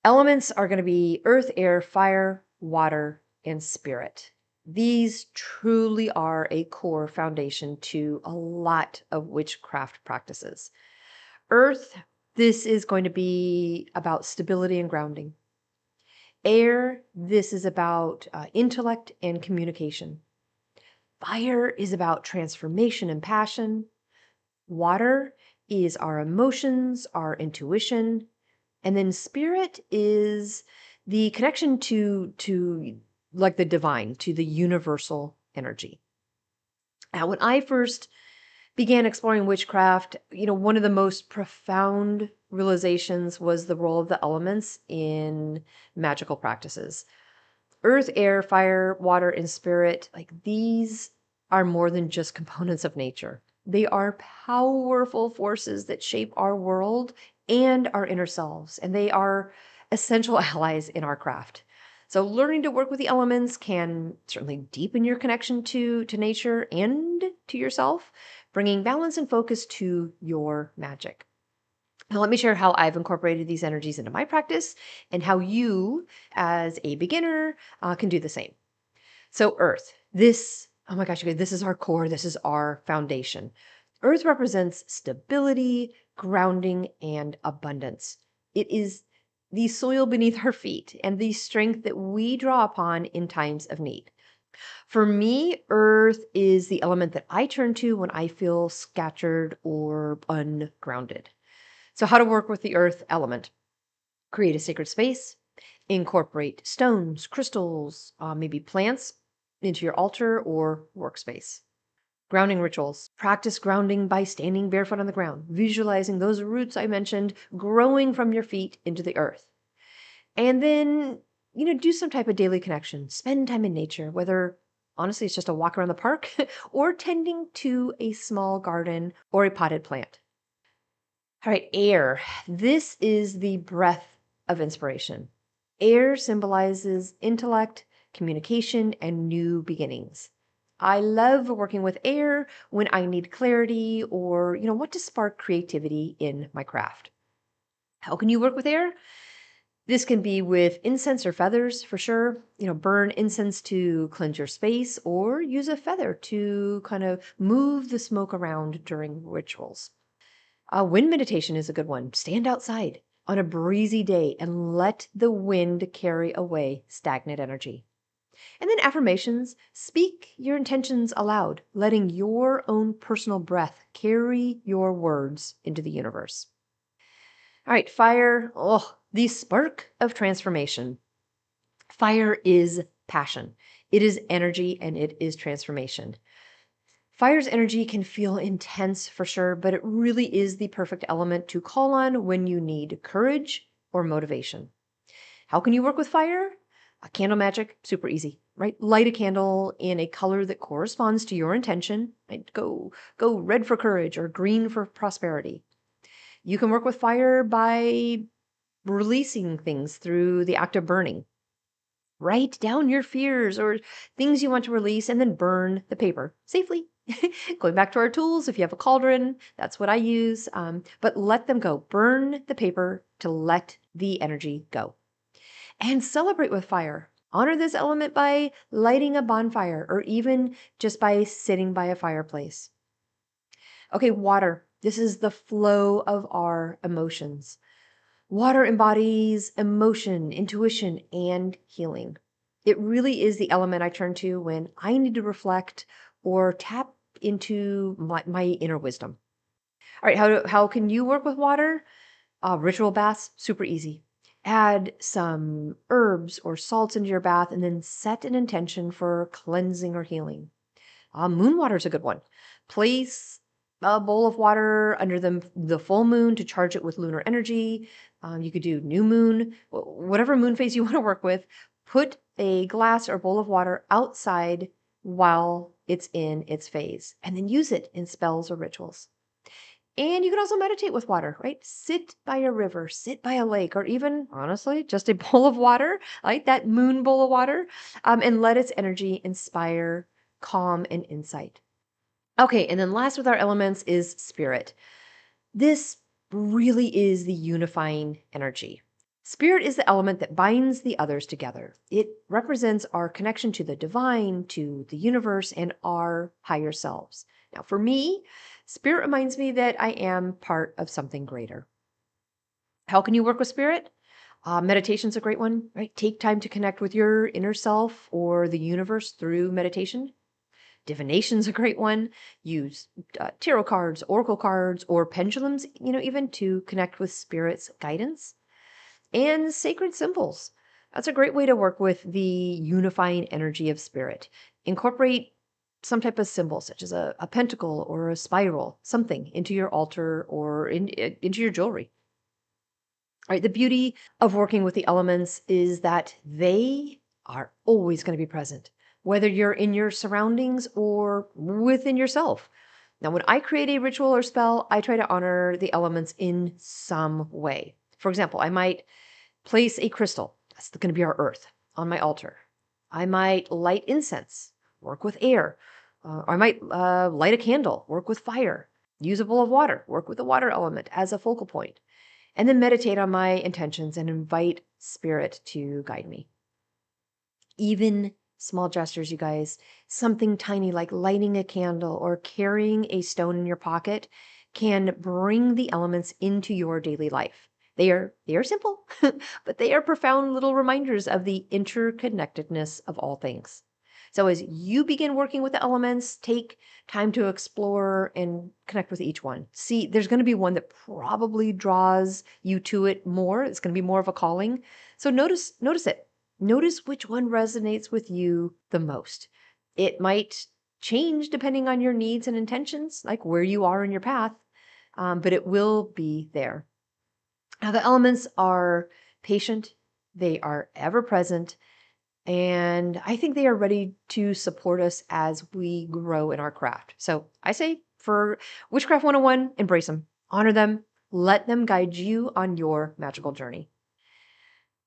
Elements are going to be earth, air, fire, water, and spirit. These truly are a core foundation to a lot of witchcraft practices. Earth, this is going to be about stability and grounding. Air, this is about intellect and communication. Fire is about transformation and passion. Water is our emotions, our intuition. And then spirit is the connection to like the divine, to the universal energy. Now, when I first began exploring witchcraft, one of the most profound realizations was the role of the elements in magical practices. Earth, air, fire, water, and spirit, like these are more than just components of nature. They are powerful forces that shape our world and our inner selves, and they are essential allies in our craft. So learning to work with the elements can certainly deepen your connection to nature and to yourself, bringing balance and focus to your magic. Now, let me share how I've incorporated these energies into my practice and how you, as a beginner, can do the same. So, Earth, oh my gosh, okay, this is our core, this is our foundation. Earth represents stability, grounding, and abundance. It is the soil beneath our feet and the strength that we draw upon in times of need. For me, Earth is the element that I turn to when I feel scattered or ungrounded. So, how to work with the earth element? Create a sacred space, incorporate stones, crystals, maybe plants into your altar or workspace. Grounding rituals. Practice grounding by standing barefoot on the ground, visualizing those roots I mentioned growing from your feet into the earth. And then, do some type of daily connection. Spend time in nature, whether honestly it's just a walk around the park or tending to a small garden or a potted plant. All right, air. This is the breath of inspiration. Air symbolizes intellect, communication, and new beginnings. I love working with air when I need clarity or, what to spark creativity in my craft. How can you work with air? This can be with incense or feathers for sure. Burn incense to cleanse your space or use a feather to kind of move the smoke around during rituals. Wind meditation is a good one. Stand outside on a breezy day and let the wind carry away stagnant energy. And then affirmations, speak your intentions aloud, letting your own personal breath carry your words into the universe. All right, fire, the spark of transformation. Fire is passion. It is energy and it is transformation. Fire's energy can feel intense for sure, but it really is the perfect element to call on when you need courage or motivation. How can you work with fire? A candle magic, super easy, right? Light a candle in a color that corresponds to your intention. Right? Go red for courage or green for prosperity. You can work with fire by releasing things through the act of burning. Write down your fears or things you want to release and then burn the paper safely. Going back to our tools, if you have a cauldron, that's what I use. But let them go. Burn the paper to let the energy go. And celebrate with fire. Honor this element by lighting a bonfire or even just by sitting by a fireplace. Okay, water. This is the flow of our emotions. Water embodies emotion, intuition, and healing. It really is the element I turn to when I need to reflect or tap into my inner wisdom. All right, how can you work with water? Ritual baths, super easy. Add some herbs or salts into your bath and then set an intention for cleansing or healing. Moon water is a good one. Place a bowl of water under the full moon to charge it with lunar energy. You could do new moon, whatever moon phase you want to work with. Put a glass or bowl of water outside while it's in its phase, and then use it in spells or rituals. And you can also meditate with water, right? Sit by a river, sit by a lake, or even, honestly, just a bowl of water, like that moon bowl of water, and let its energy inspire calm and insight. Okay, and then last with our elements is spirit. This really is the unifying energy. Spirit is the element that binds the others together. It represents our connection to the divine, to the universe, and our higher selves. Now, for me, spirit reminds me that I am part of something greater. How can you work with spirit? Meditation's a great one, right? Take time to connect with your inner self or the universe through meditation. Divination's a great one. Use tarot cards, oracle cards, or pendulums, even to connect with spirit's guidance. And sacred symbols. That's a great way to work with the unifying energy of spirit. Incorporate some type of symbol, such as a pentacle or a spiral, something into your altar or into your jewelry. All right, the beauty of working with the elements is that they are always going to be present, whether you're in your surroundings or within yourself. Now, when I create a ritual or spell, I try to honor the elements in some way. For example, I might place a crystal, that's going to be our earth, on my altar. I might light incense, work with air. Or I might light a candle, work with fire. Use a bowl of water, work with the water element as a focal point. And then meditate on my intentions and invite spirit to guide me. Even small gestures, you guys, something tiny like lighting a candle or carrying a stone in your pocket can bring the elements into your daily life. They are simple, but they are profound little reminders of the interconnectedness of all things. So as you begin working with the elements, take time to explore and connect with each one. See, there's going to be one that probably draws you to it more. It's going to be more of a calling. So notice it. Notice which one resonates with you the most. It might change depending on your needs and intentions, like where you are in your path, but it will be there. Now, the elements are patient, they are ever present, and I think they are ready to support us as we grow in our craft. So I say for Witchcraft 101, embrace them, honor them, let them guide you on your magical journey.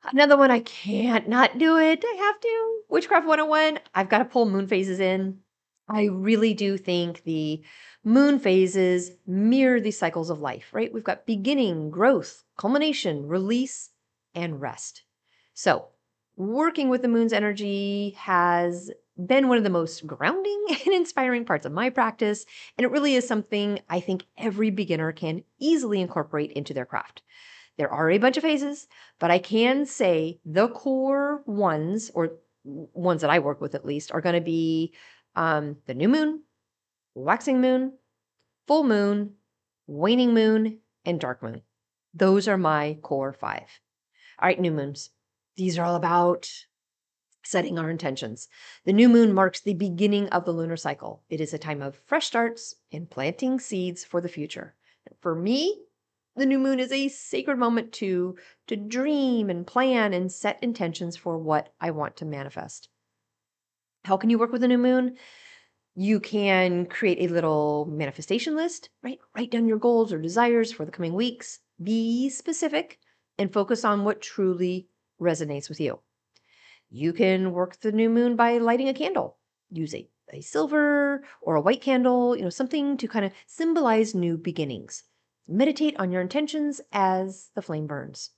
Another one, I can't not do it. I have to. Witchcraft 101, I've got to pull moon phases in. I really do think the moon phases mirror the cycles of life, right? We've got beginning, growth, culmination, release, and rest. So, working with the moon's energy has been one of the most grounding and inspiring parts of my practice, and it really is something I think every beginner can easily incorporate into their craft. There are a bunch of phases, but I can say the core ones, or ones that I work with at least, are going to be the new moon, waxing moon, full moon, waning moon, and dark moon. Those are my core five. All right, new moons. These are all about setting our intentions. The new moon marks the beginning of the lunar cycle. It is a time of fresh starts and planting seeds for the future. For me, the new moon is a sacred moment to dream and plan and set intentions for what I want to manifest. How can you work with the new moon? You can create a little manifestation list, right? Write down your goals or desires for the coming weeks. Be specific and focus on what truly resonates with you. You can work the new moon by lighting a candle. Use a silver or a white candle, something to kind of symbolize new beginnings. Meditate on your intentions as the flame burns.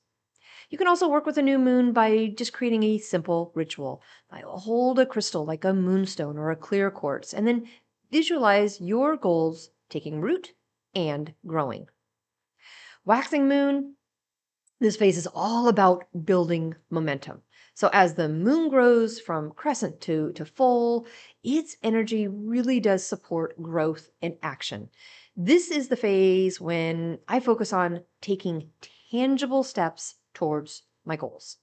You can also work with a new moon by just creating a simple ritual. Hold a crystal like a moonstone or a clear quartz, and then visualize your goals taking root and growing. Waxing moon, this phase is all about building momentum. So as the moon grows from crescent to full, its energy really does support growth and action. This is the phase when I focus on taking tangible steps towards my goals.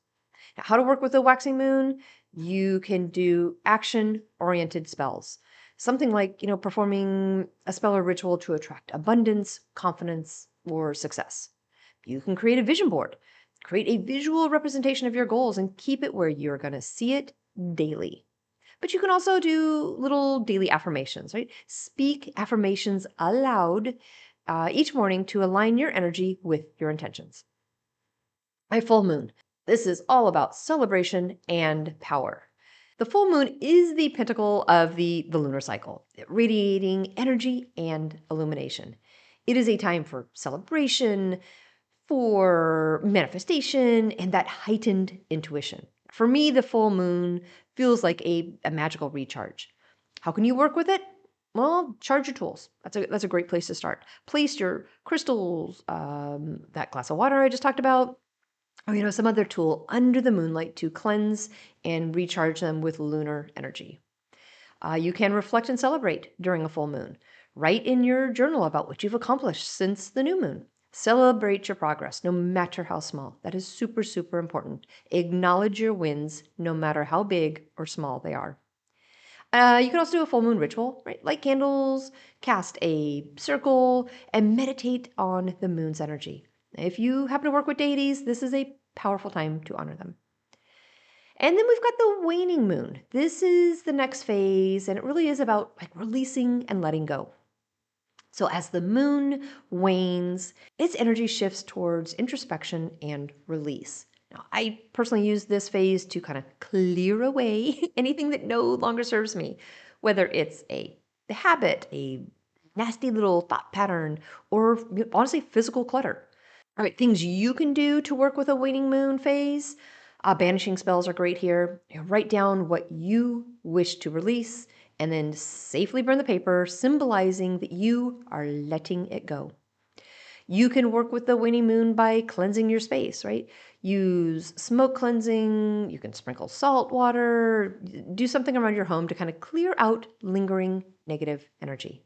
Now, how to work with the waxing moon? You can do action-oriented spells. Something like, performing a spell or ritual to attract abundance, confidence, or success. You can create a vision board, create a visual representation of your goals, and keep it where you're going to see it daily. But you can also do little daily affirmations, right? Speak affirmations aloud each morning to align your energy with your intentions. My full moon. This is all about celebration and power. The full moon is the pinnacle of the lunar cycle, radiating energy and illumination. It is a time for celebration, for manifestation, and that heightened intuition. For me, the full moon feels like a magical recharge. How can you work with it? Well, charge your tools. That's a great place to start. Place your crystals, that glass of water I just talked about, or some other tool under the moonlight to cleanse and recharge them with lunar energy. You can reflect and celebrate during a full moon. Write in your journal about what you've accomplished since the new moon. Celebrate your progress, no matter how small. That is super, super important. Acknowledge your wins, no matter how big or small they are. You can also do a full moon ritual, right? Light candles, cast a circle, and meditate on the moon's energy. If you happen to work with deities, this is a powerful time to honor them. And then we've got the waning moon. This is the next phase, and it really is about like releasing and letting go. So as the moon wanes, its energy shifts towards introspection and release. Now, I personally use this phase to kind of clear away anything that no longer serves me, whether it's a habit, a nasty little thought pattern, or honestly, physical clutter. All right, things you can do to work with a waning moon phase. Banishing spells are great here. Write down what you wish to release and then safely burn the paper, symbolizing that you are letting it go. You can work with the waning moon by cleansing your space, right? Use smoke cleansing, you can sprinkle salt water, do something around your home to kind of clear out lingering negative energy.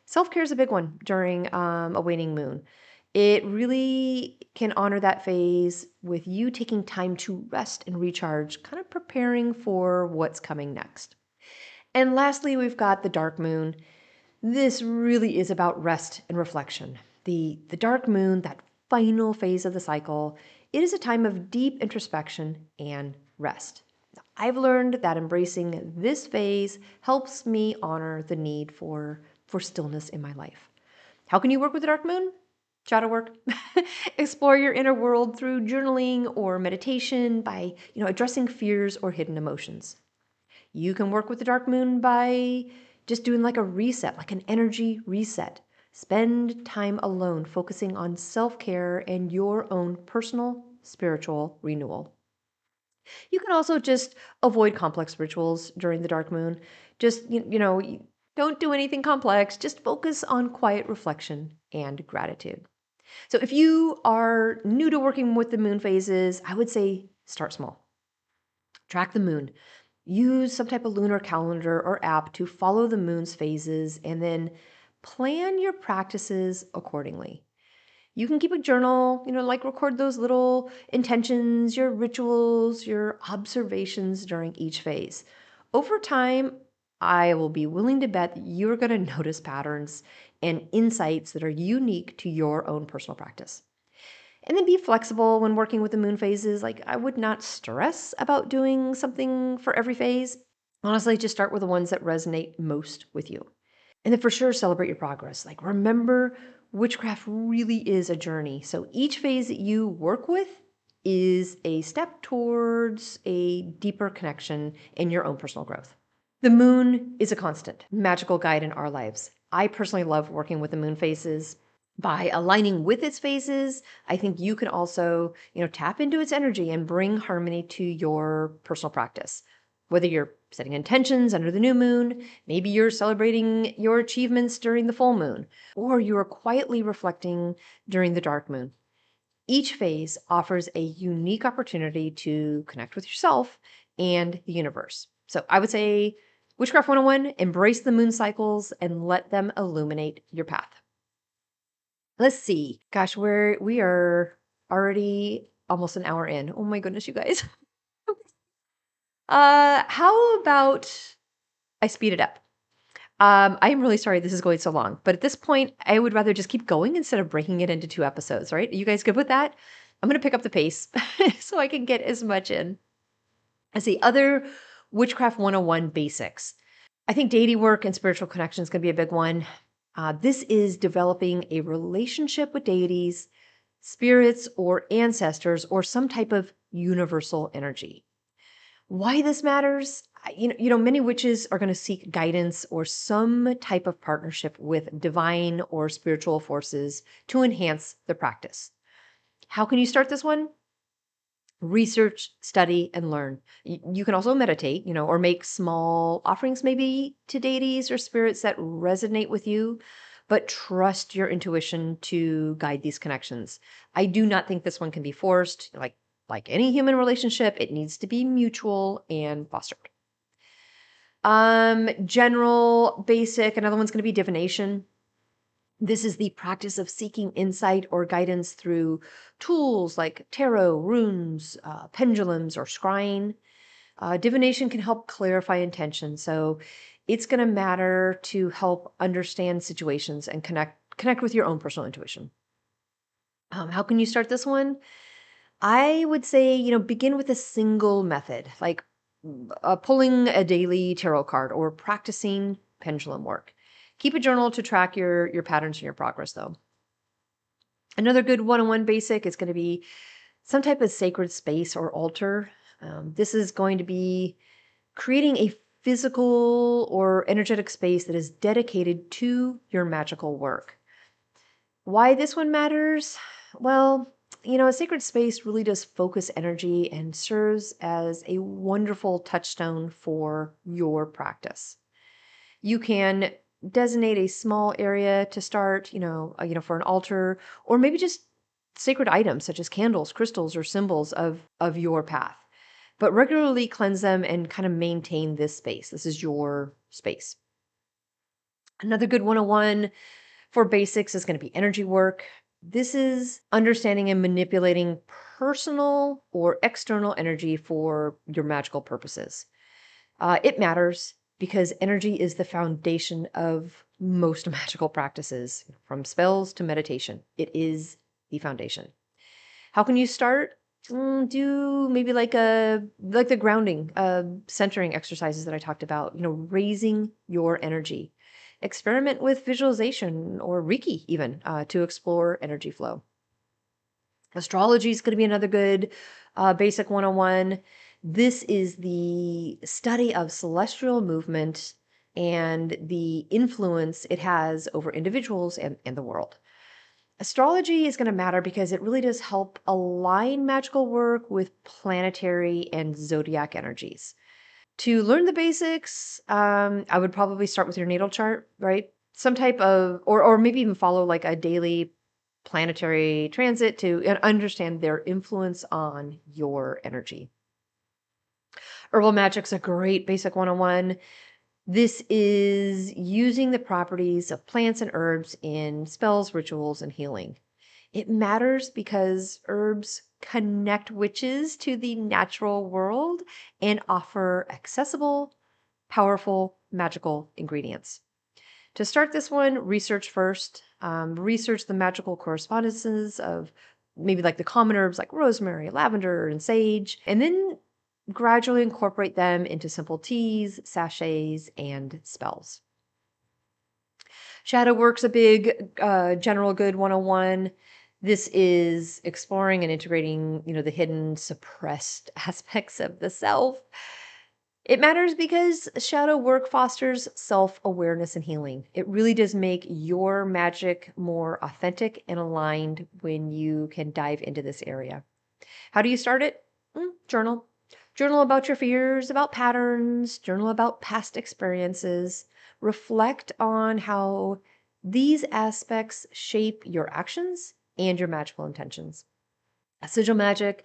Self-care is a big one during a waning moon. It really can honor that phase with you taking time to rest and recharge, kind of preparing for what's coming next. And lastly, we've got the dark moon. This really is about rest and reflection. The dark moon, that final phase of the cycle, it is a time of deep introspection and rest. I've learned that embracing this phase helps me honor the need for stillness in my life. How can you work with the dark moon? Shadow work. Explore your inner world through journaling or meditation by, addressing fears or hidden emotions. You can work with the dark moon by just doing like a reset, like an energy reset. Spend time alone focusing on self-care and your own personal spiritual renewal. You can also just avoid complex rituals during the dark moon. Just, don't do anything complex. Just focus on quiet reflection and gratitude. So if you are new to working with the moon phases, I would say start small. Track the moon. Use some type of lunar calendar or app to follow the moon's phases and then plan your practices accordingly. You can keep a journal, like record those little intentions, your rituals, your observations during each phase. Over time, I will be willing to bet that you're going to notice patterns and insights that are unique to your own personal practice. And then be flexible when working with the moon phases. Like, I would not stress about doing something for every phase. Honestly, just start with the ones that resonate most with you. And then for sure, celebrate your progress. Like, remember, witchcraft really is a journey. So each phase that you work with is a step towards a deeper connection in your own personal growth. The moon is a constant magical guide in our lives. I personally love working with the moon phases. By aligning with its phases, I think you can also, tap into its energy and bring harmony to your personal practice. Whether you're setting intentions under the new moon, maybe you're celebrating your achievements during the full moon, or you're quietly reflecting during the dark moon. Each phase offers a unique opportunity to connect with yourself and the universe. So I would say Witchcraft 101, embrace the moon cycles and let them illuminate your path. Let's see. Gosh, we are already almost an hour in. Oh my goodness, you guys. How about I speed it up? I'm really sorry this is going so long, but at this point, I would rather just keep going instead of breaking it into 2 episodes, right? Are you guys good with that? I'm gonna pick up the pace so I can get as much in as the other Witchcraft 101 basics. I think deity work and spiritual connection is gonna be a big one. This is developing a relationship with deities, spirits, or ancestors, or some type of universal energy. Why this matters? Many witches are going to seek guidance or some type of partnership with divine or spiritual forces to enhance the practice. How can you start this one? Research, study, and learn. You can also meditate, or make small offerings maybe to deities or spirits that resonate with you, but trust your intuition to guide these connections. I do not think this one can be forced. Like any human relationship, it needs to be mutual and fostered. General, basic, another one's going to be divination. This is the practice of seeking insight or guidance through tools like tarot, runes, pendulums, or scrying. Divination can help clarify intention, so it's going to matter to help understand situations and connect with your own personal intuition. How can you start this one? I would say, begin with a single method, like pulling a daily tarot card or practicing pendulum work. Keep a journal to track your patterns and your progress, though. Another good one-on-one basic is going to be some type of sacred space or altar. This is going to be creating a physical or energetic space that is dedicated to your magical work. Why this one matters? Well, a sacred space really does focus energy and serves as a wonderful touchstone for your practice. You can designate a small area to start, for an altar, or maybe just sacred items such as candles, crystals, or symbols of your path. But regularly cleanse them and kind of maintain this space. This is your space. Another good 101 for basics is going to be energy work. This is understanding and manipulating personal or external energy for your magical purposes. It matters because energy is the foundation of most magical practices, from spells to meditation. It is the foundation. How can you start? Do maybe like the grounding, centering exercises that I talked about. Raising your energy. Experiment with visualization or Reiki even to explore energy flow. Astrology is going to be another good basic 101. This is the study of celestial movement and the influence it has over individuals and the world. Astrology is going to matter because it really does help align magical work with planetary and zodiac energies. To learn the basics, I would probably start with your natal chart, right? Some type of, or maybe even follow like a daily planetary transit to understand their influence on your energy. Herbal magic's a great basic 101. This is using the properties of plants and herbs in spells, rituals, and healing. It matters because herbs connect witches to the natural world and offer accessible, powerful, magical ingredients. To start this one, research first. Research the magical correspondences of maybe like the common herbs like rosemary, lavender, and sage, and then gradually incorporate them into simple teas, sachets, and spells. Shadow work's a big general good 101. This is exploring and integrating, the hidden, suppressed aspects of the self. It matters because shadow work fosters self-awareness and healing. It really does make your magic more authentic and aligned when you can dive into this area. How do you start it? Journal. Journal about your fears, about patterns, journal about past experiences. Reflect on how these aspects shape your actions and your magical intentions. Sigil magic,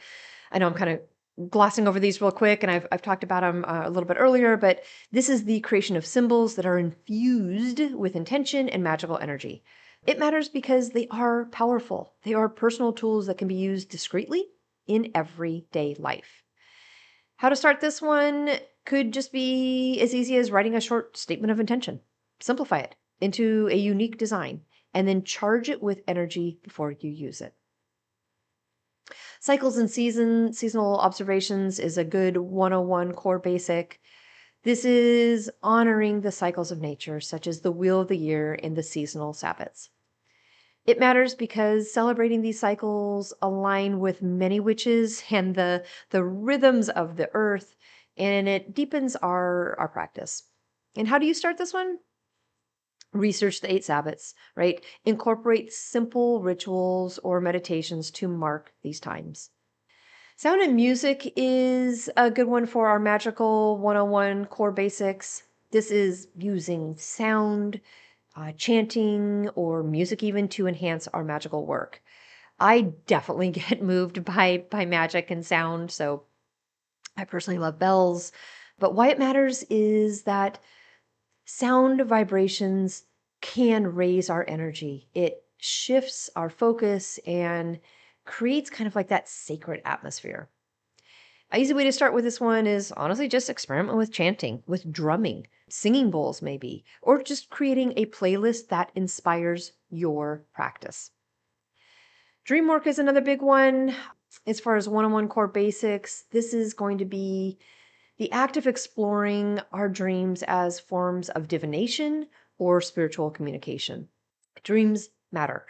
I know I'm kind of glossing over these real quick, and I've talked about them a little bit earlier, but this is the creation of symbols that are infused with intention and magical energy. It matters because they are powerful. They are personal tools that can be used discreetly in everyday life. How to start this one could just be as easy as writing a short statement of intention. simplify it into a unique design, and then charge it with energy before you use it. Cycles and seasonal observations is a good 101 core basic. This is honoring the cycles of nature, such as the wheel of the year and the seasonal Sabbats. It matters because celebrating these cycles align with many witches and the rhythms of the earth, and it deepens our practice. And how do you start this one? Research the 8 Sabbats, right? Incorporate simple rituals or meditations to mark these times. Sound and music is a good one for our magical 101 core basics. This is using sound, chanting, or music even to enhance our magical work. I definitely get moved by magic and sound, so I personally love bells. But why it matters is that sound vibrations can raise our energy. It shifts our focus and creates kind of like that sacred atmosphere. An easy way to start with this one is honestly just experiment with chanting, with drumming, singing bowls maybe, or just creating a playlist that inspires your practice. Dream work is another big one. As far as 101 core basics, this is going to be the act of exploring our dreams as forms of divination or spiritual communication. Dreams matter.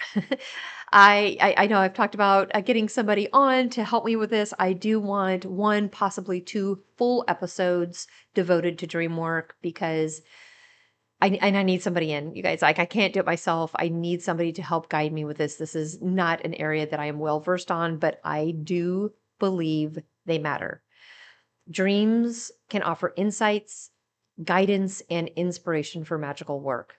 I know I've talked about getting somebody on to help me with this. I do want 1, possibly 2 full episodes devoted to dream work because I need somebody in. You guys, like I can't do it myself. I need somebody to help guide me with this. This is not an area that I am well versed on, but I do believe they matter. Dreams can offer insights, guidance, and inspiration for magical work.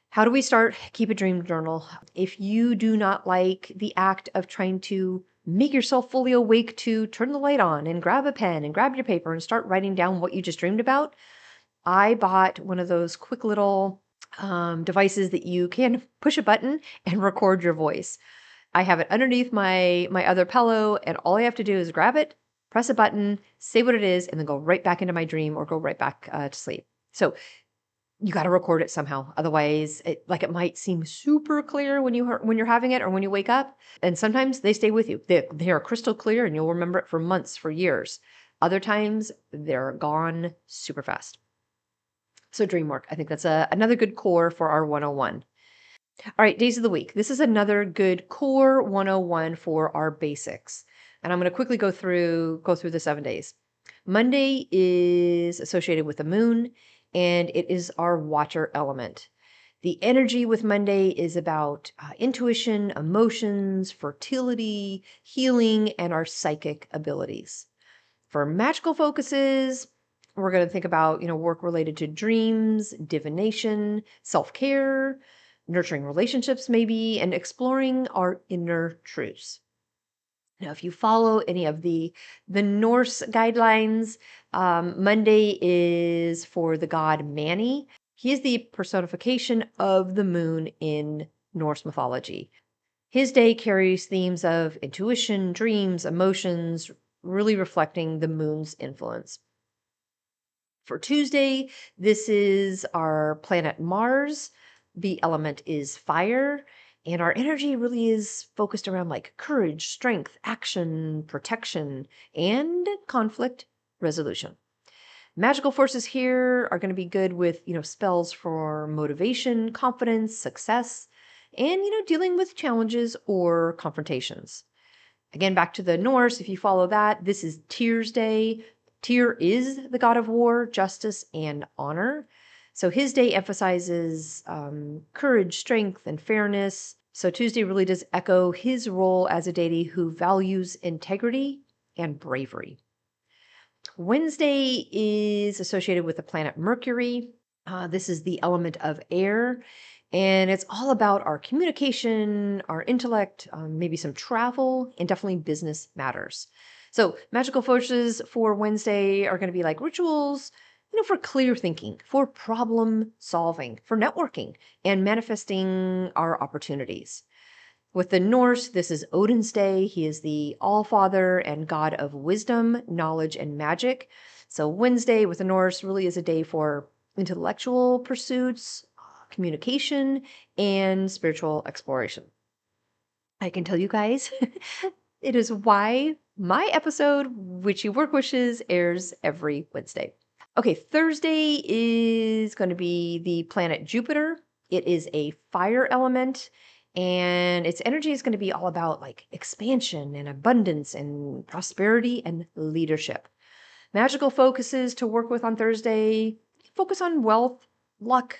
How do we start? Keep a dream journal. If you do not like the act of trying to make yourself fully awake to turn the light on and grab a pen and grab your paper and start writing down what you just dreamed about, I bought one of those quick little devices that you can push a button and record your voice. I have it underneath my other pillow, and all I have to do is grab it, press a button, say what it is, and then go right back into my dream or go right back to sleep. So you got to record it somehow. Otherwise, it might seem super clear when you're having it or when you wake up. And sometimes they stay with you. They are crystal clear, and you'll remember it for months, for years. Other times they're gone super fast. So dream work, I think that's another good core for our 101. All right, days of the week. This is another good core 101 for our basics. And I'm going to quickly go through the 7 days. Monday is associated with the moon, and it is our water element. The energy with Monday is about intuition, emotions, fertility, healing, and our psychic abilities. For magical focuses, we're going to think about, work related to dreams, divination, self-care, nurturing relationships maybe, and exploring our inner truths. Now, if you follow any of the Norse guidelines, Monday is for the god Mani. He is the personification of the moon in Norse mythology. His day carries themes of intuition, dreams, emotions, really reflecting the moon's influence. For Tuesday, this is our planet Mars. The element is fire, and our energy really is focused around like courage, strength, action, protection, and conflict resolution. Magical forces here are going to be good with, spells for motivation, confidence, success, and, dealing with challenges or confrontations. Again, back to the Norse, if you follow that, this is Tyr's day. Tyr is the god of war, justice, and honor. So his day emphasizes courage, strength, and fairness. So Tuesday really does echo his role as a deity who values integrity and bravery. Wednesday is associated with the planet Mercury. This is the element of air, and it's all about our communication, our intellect, maybe some travel, and definitely business matters. So magical forces for Wednesday are going to be like rituals, for clear thinking, for problem solving, for networking, and manifesting our opportunities. With the Norse, this is Odin's day. He is the All-Father and God of wisdom, knowledge, and magic. So Wednesday with the Norse really is a day for intellectual pursuits, communication, and spiritual exploration. I can tell you guys, it is why my episode, Witchy Work Wishes, airs every Wednesday. Okay, Thursday is going to be the planet Jupiter. It is a fire element, and its energy is going to be all about like expansion and abundance and prosperity and leadership. Magical focuses to work with on Thursday focus on wealth, luck,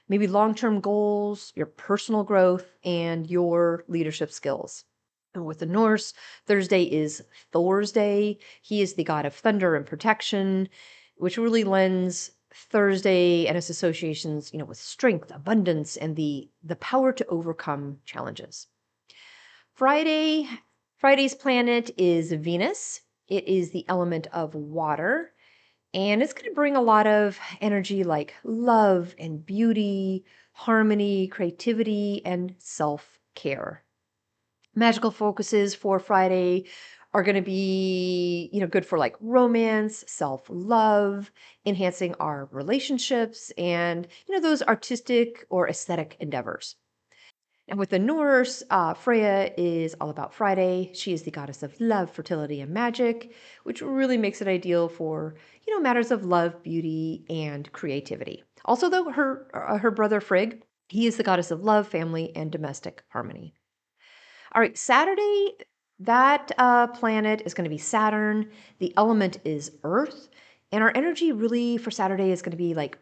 maybe long term goals, your personal growth, and your leadership skills. And with the Norse, Thursday is Thor's day. He is the god of thunder and protection, which really lends Thursday and its associations, with strength, abundance, and the power to overcome challenges. Friday's planet is Venus. It is the element of water, and it's going to bring a lot of energy like love and beauty, harmony, creativity, and self-care. Magical focuses for Friday are going to be, good for like romance, self-love, enhancing our relationships, and, those artistic or aesthetic endeavors. And with the Norse, Freya is all about Friday. She is the goddess of love, fertility, and magic, which really makes it ideal for, matters of love, beauty, and creativity. Also, though, her brother Frigg, he is the goddess of love, family, and domestic harmony. All right, Saturday, that planet is going to be Saturn. The element is Earth. And our energy really for Saturday is going to be like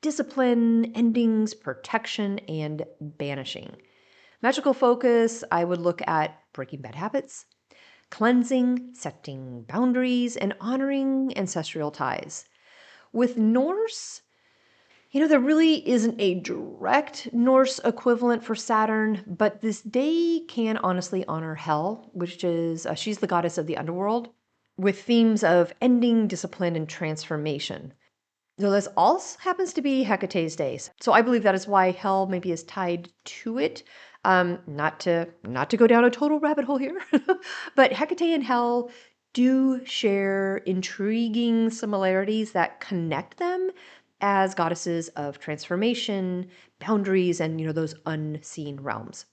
discipline, endings, protection, and banishing. Magical focus, I would look at breaking bad habits, cleansing, setting boundaries, and honoring ancestral ties. With Norse, there really isn't a direct Norse equivalent for Saturn, but this day can honestly honor Hel, which is, she's the goddess of the underworld, with themes of ending, discipline, and transformation. So this also happens to be Hecate's day. So I believe that is why Hel maybe is tied to it. Not to go down a total rabbit hole here, but Hecate and Hel do share intriguing similarities that connect them as goddesses of transformation, boundaries, and those unseen realms.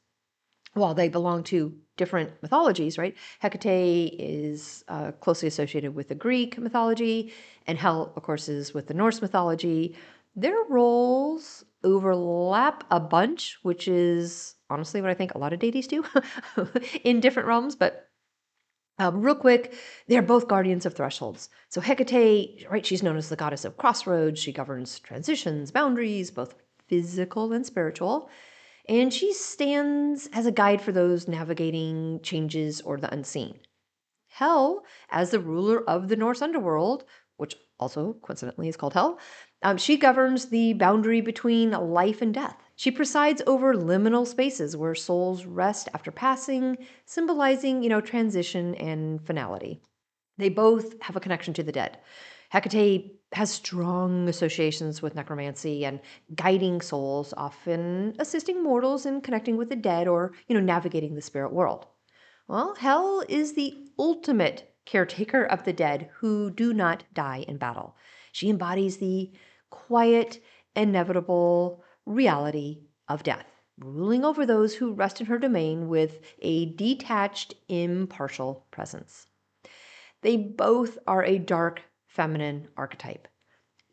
While they belong to different mythologies, right? Hecate is closely associated with the Greek mythology, and Hel, of course, is with the Norse mythology. Their roles overlap a bunch, which is honestly what I think a lot of deities do in different realms. But real quick, they're both guardians of thresholds. So Hecate, right, she's known as the goddess of crossroads. She governs transitions, boundaries, both physical and spiritual. And she stands as a guide for those navigating changes or the unseen. Hel, as the ruler of the Norse underworld, which also coincidentally is called Hel, she governs the boundary between life and death. She presides over liminal spaces where souls rest after passing, symbolizing, transition and finality. They both have a connection to the dead. Hecate has strong associations with necromancy and guiding souls, often assisting mortals in connecting with the dead or, navigating the spirit world. Well, Hel is the ultimate caretaker of the dead who do not die in battle. She embodies the quiet, inevitable reality of death, ruling over those who rest in her domain with a detached, impartial presence. They both are a dark feminine archetype.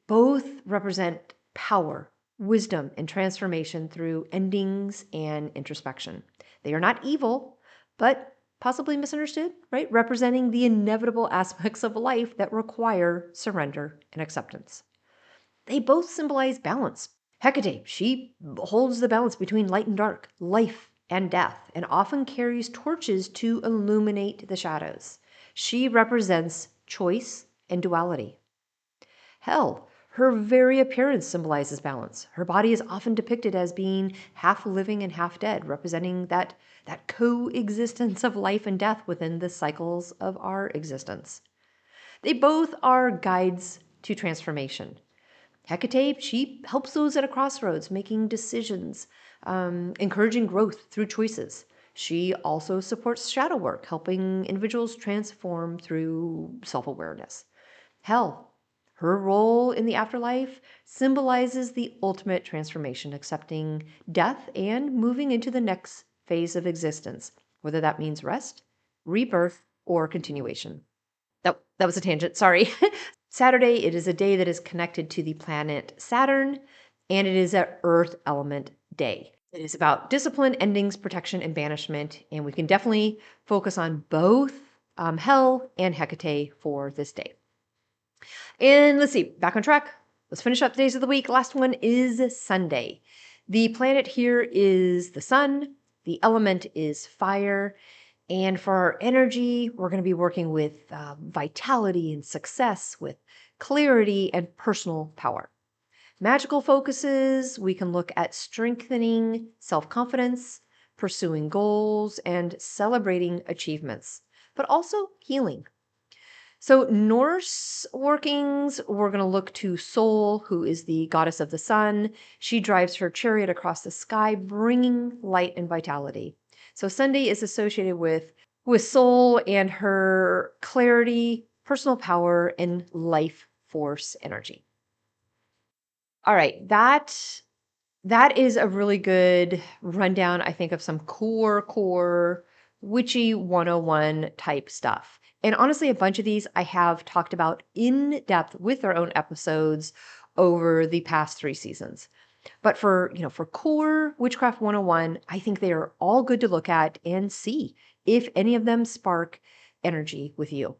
Both represent power, wisdom, and transformation through endings and introspection. They are not evil, but possibly misunderstood, right? Representing the inevitable aspects of life that require surrender and acceptance. They both symbolize balance. Hecate, she holds the balance between light and dark, life and death, and often carries torches to illuminate the shadows. She represents choice and duality. Hel, her very appearance symbolizes balance. Her body is often depicted as being half living and half dead, representing that coexistence of life and death within the cycles of our existence. They both are guides to transformation. Hecate, she helps those at a crossroads making decisions, encouraging growth through choices. She also supports shadow work, helping individuals transform through self awareness. Hel, Her role in the afterlife symbolizes the ultimate transformation, accepting death and moving into the next phase of existence, whether that means rest, rebirth, or continuation. That was a tangent, sorry. Saturday, it is a day that is connected to the planet Saturn, and it is an earth element day. It is about discipline, endings, protection, and banishment, and we can definitely focus on both Hel and Hecate for this day. And let's see, back on track. Let's finish up the days of the week. Last one is Sunday. The planet here is the sun. The element is fire. And for our energy, we're going to be working with vitality and success, with clarity and personal power. Magical focuses, we can look at strengthening self-confidence, pursuing goals, and celebrating achievements, but also healing. So Norse workings, we're going to look to Sol, who is the goddess of the sun. She drives her chariot across the sky, bringing light and vitality. So Sunday is associated with Sol and her clarity, personal power, and life force energy. All right, that is a really good rundown, I think, of some core witchy 101 type stuff. And honestly, a bunch of these I have talked about in depth with their own episodes over the past 3 seasons. But for core Witchcraft 101, I think they are all good to look at and see if any of them spark energy with you.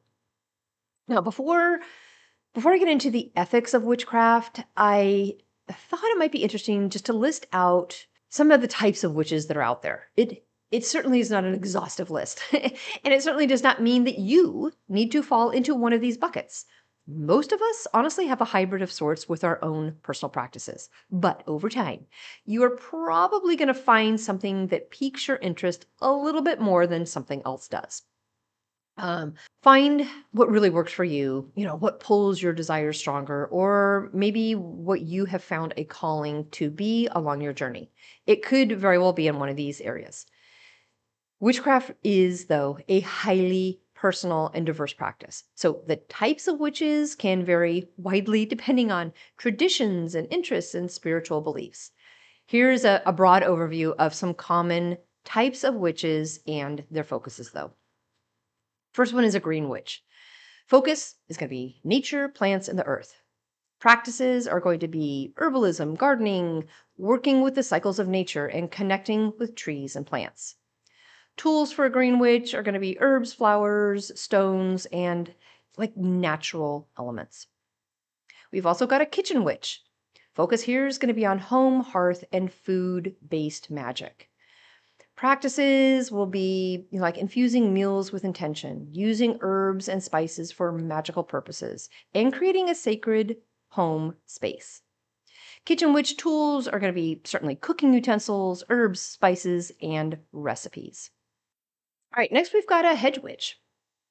Now, before I get into the ethics of witchcraft, I thought it might be interesting just to list out some of the types of witches that are out there. It certainly is not an exhaustive list, and it certainly does not mean that you need to fall into one of these buckets. Most of us honestly have a hybrid of sorts with our own personal practices, but over time, you are probably going to find something that piques your interest a little bit more than something else does. Find what really works for you, what pulls your desires stronger, or maybe what you have found a calling to be along your journey. It could very well be in one of these areas. Witchcraft is, though, a highly personal and diverse practice. So the types of witches can vary widely depending on traditions and interests and spiritual beliefs. Here's a broad overview of some common types of witches and their focuses, though. First one is a green witch. Focus is going to be nature, plants, and the earth. Practices are going to be herbalism, gardening, working with the cycles of nature, and connecting with trees and plants. Tools for a green witch are going to be herbs, flowers, stones, and like natural elements. We've also got a kitchen witch. Focus here is going to be on home, hearth, and food-based magic. Practices will be like infusing meals with intention, using herbs and spices for magical purposes, and creating a sacred home space. Kitchen witch tools are going to be certainly cooking utensils, herbs, spices, and recipes. All right, next we've got a hedge witch.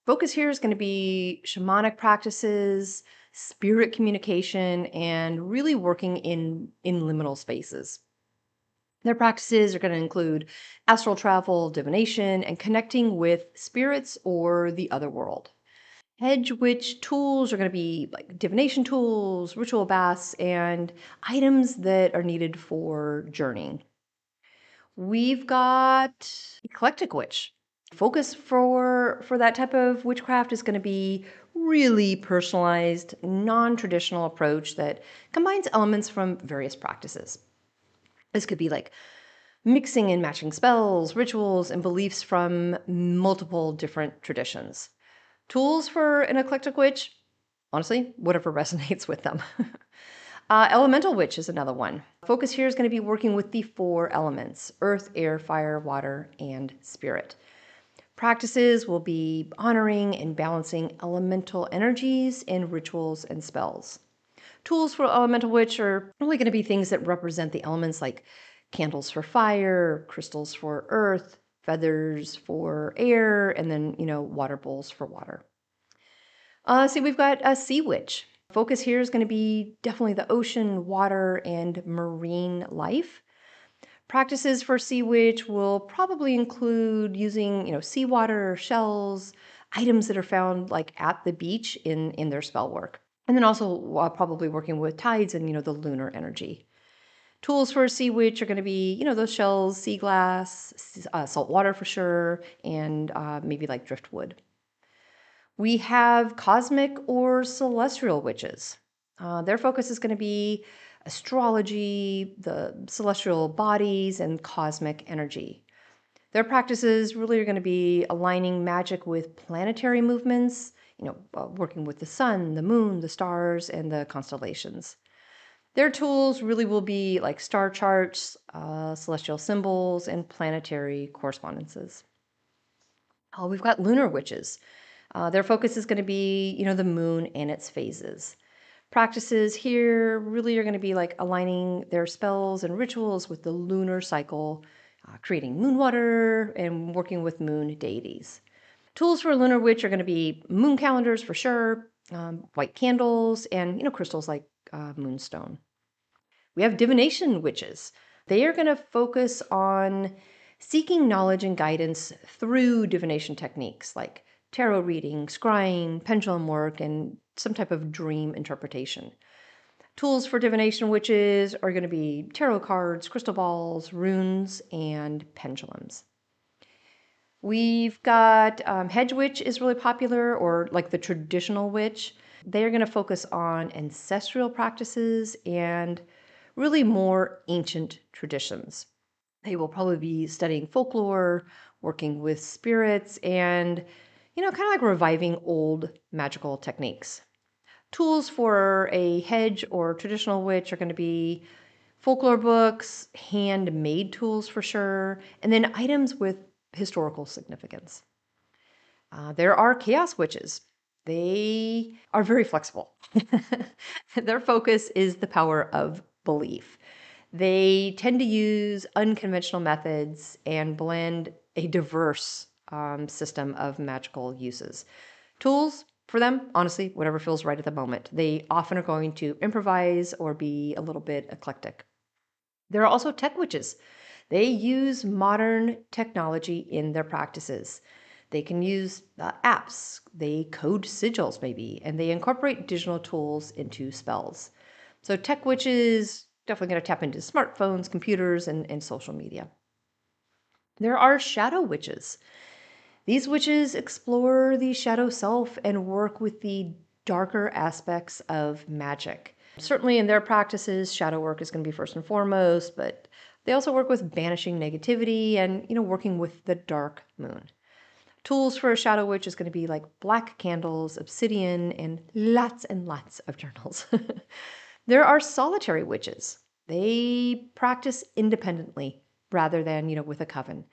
Focus here is going to be shamanic practices, spirit communication, and really working in liminal spaces. Their practices are going to include astral travel, divination, and connecting with spirits or the other world. Hedge witch tools are going to be like divination tools, ritual baths, and items that are needed for journeying. We've got eclectic witch. Focus for that type of witchcraft is going to be really personalized, non-traditional approach that combines elements from various practices. This could be like mixing and matching spells, rituals, and beliefs from multiple different traditions. Tools for an eclectic witch? Honestly, whatever resonates with them. Elemental witch is another one. Focus here is going to be working with the 4 elements: earth, air, fire, water, and spirit. Practices will be honoring and balancing elemental energies in rituals and spells. Tools for elemental witch are really going to be things that represent the elements, like candles for fire, crystals for earth, feathers for air, and then, water bowls for water. See, we've got a sea witch. Focus here is going to be definitely the ocean, water, and marine life. Practices for sea witch will probably include using, seawater, shells, items that are found like at the beach in their spell work. And then also probably working with tides and, the lunar energy. Tools for a sea witch are going to be, those shells, sea glass, salt water for sure, and maybe like driftwood. We have cosmic or celestial witches. Their focus is going to be astrology, the celestial bodies, and cosmic energy. Their practices really are going to be aligning magic with planetary movements, working with the sun, the moon, the stars, and the constellations. Their tools really will be like star charts, celestial symbols, and planetary correspondences. We've got lunar witches. Their focus is going to be, the moon and its phases. Practices here really are going to be like aligning their spells and rituals with the lunar cycle, creating moon water, and working with moon deities. Tools for a lunar witch are going to be moon calendars for sure, white candles, and crystals like moonstone. We have divination witches. They are going to focus on seeking knowledge and guidance through divination techniques like tarot reading, scrying, pendulum work, and some type of dream interpretation. Tools for divination witches are going to be tarot cards, crystal balls, runes, and pendulums. We've got hedge witch is really popular, or like the traditional witch. They are going to focus on ancestral practices and really more ancient traditions. They will probably be studying folklore, working with spirits, and, kind of like reviving old magical techniques. Tools for a hedge or traditional witch are going to be folklore books, handmade tools for sure, and then items with historical significance. There are chaos witches. They are very flexible. Their focus is the power of belief. They tend to use unconventional methods and blend a diverse system of magical uses. Tools for them, honestly, whatever feels right at the moment. They often are going to improvise or be a little bit eclectic. There are also tech witches. They use modern technology in their practices. They can use apps, they code sigils maybe, and they incorporate digital tools into spells. So tech witches definitely going to tap into smartphones, computers, and social media. There are shadow witches. These witches explore the shadow self and work with the darker aspects of magic. Certainly in their practices, shadow work is going to be first and foremost, but they also work with banishing negativity and, working with the dark moon. Tools for a shadow witch is going to be like black candles, obsidian, and lots of journals. There are solitary witches. They practice independently rather than, with a coven.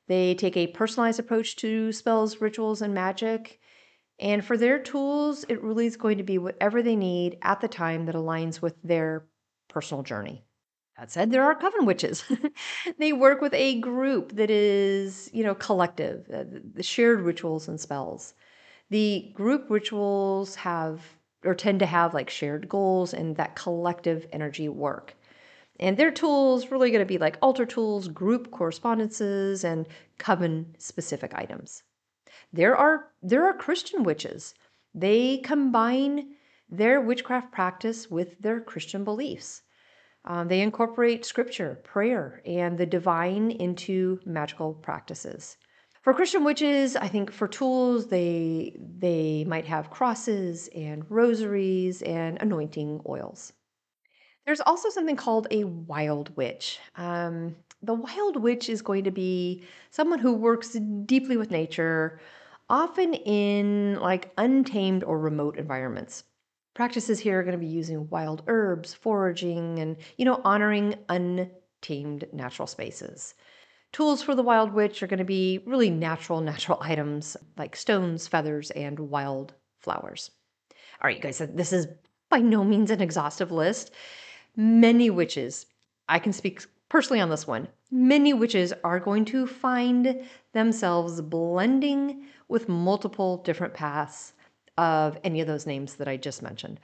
They take a personalized approach to spells, rituals, and magic. And for their tools, it really is going to be whatever they need at the time that aligns with their personal journey. That said, there are coven witches. They work with a group that is, collective, the shared rituals and spells. The group rituals have or tend to have like shared goals and that collective energy work. And their tools really going to be like altar tools, group correspondences, and coven specific items. There are Christian witches. They combine their witchcraft practice with their Christian beliefs. They incorporate scripture, prayer, and the divine into magical practices. For Christian witches, I think for tools, they might have crosses and rosaries and anointing oils. There's also something called a wild witch. The wild witch is going to be someone who works deeply with nature, often in like untamed or remote environments. Practices here are going to be using wild herbs, foraging, and honoring untamed natural spaces. Tools for the wild witch are going to be really natural items like stones, feathers, and wild flowers. All right, you guys, this is by no means an exhaustive list. Many witches, I can speak personally on this one, many witches are going to find themselves blending with multiple different paths of any of those names that I just mentioned.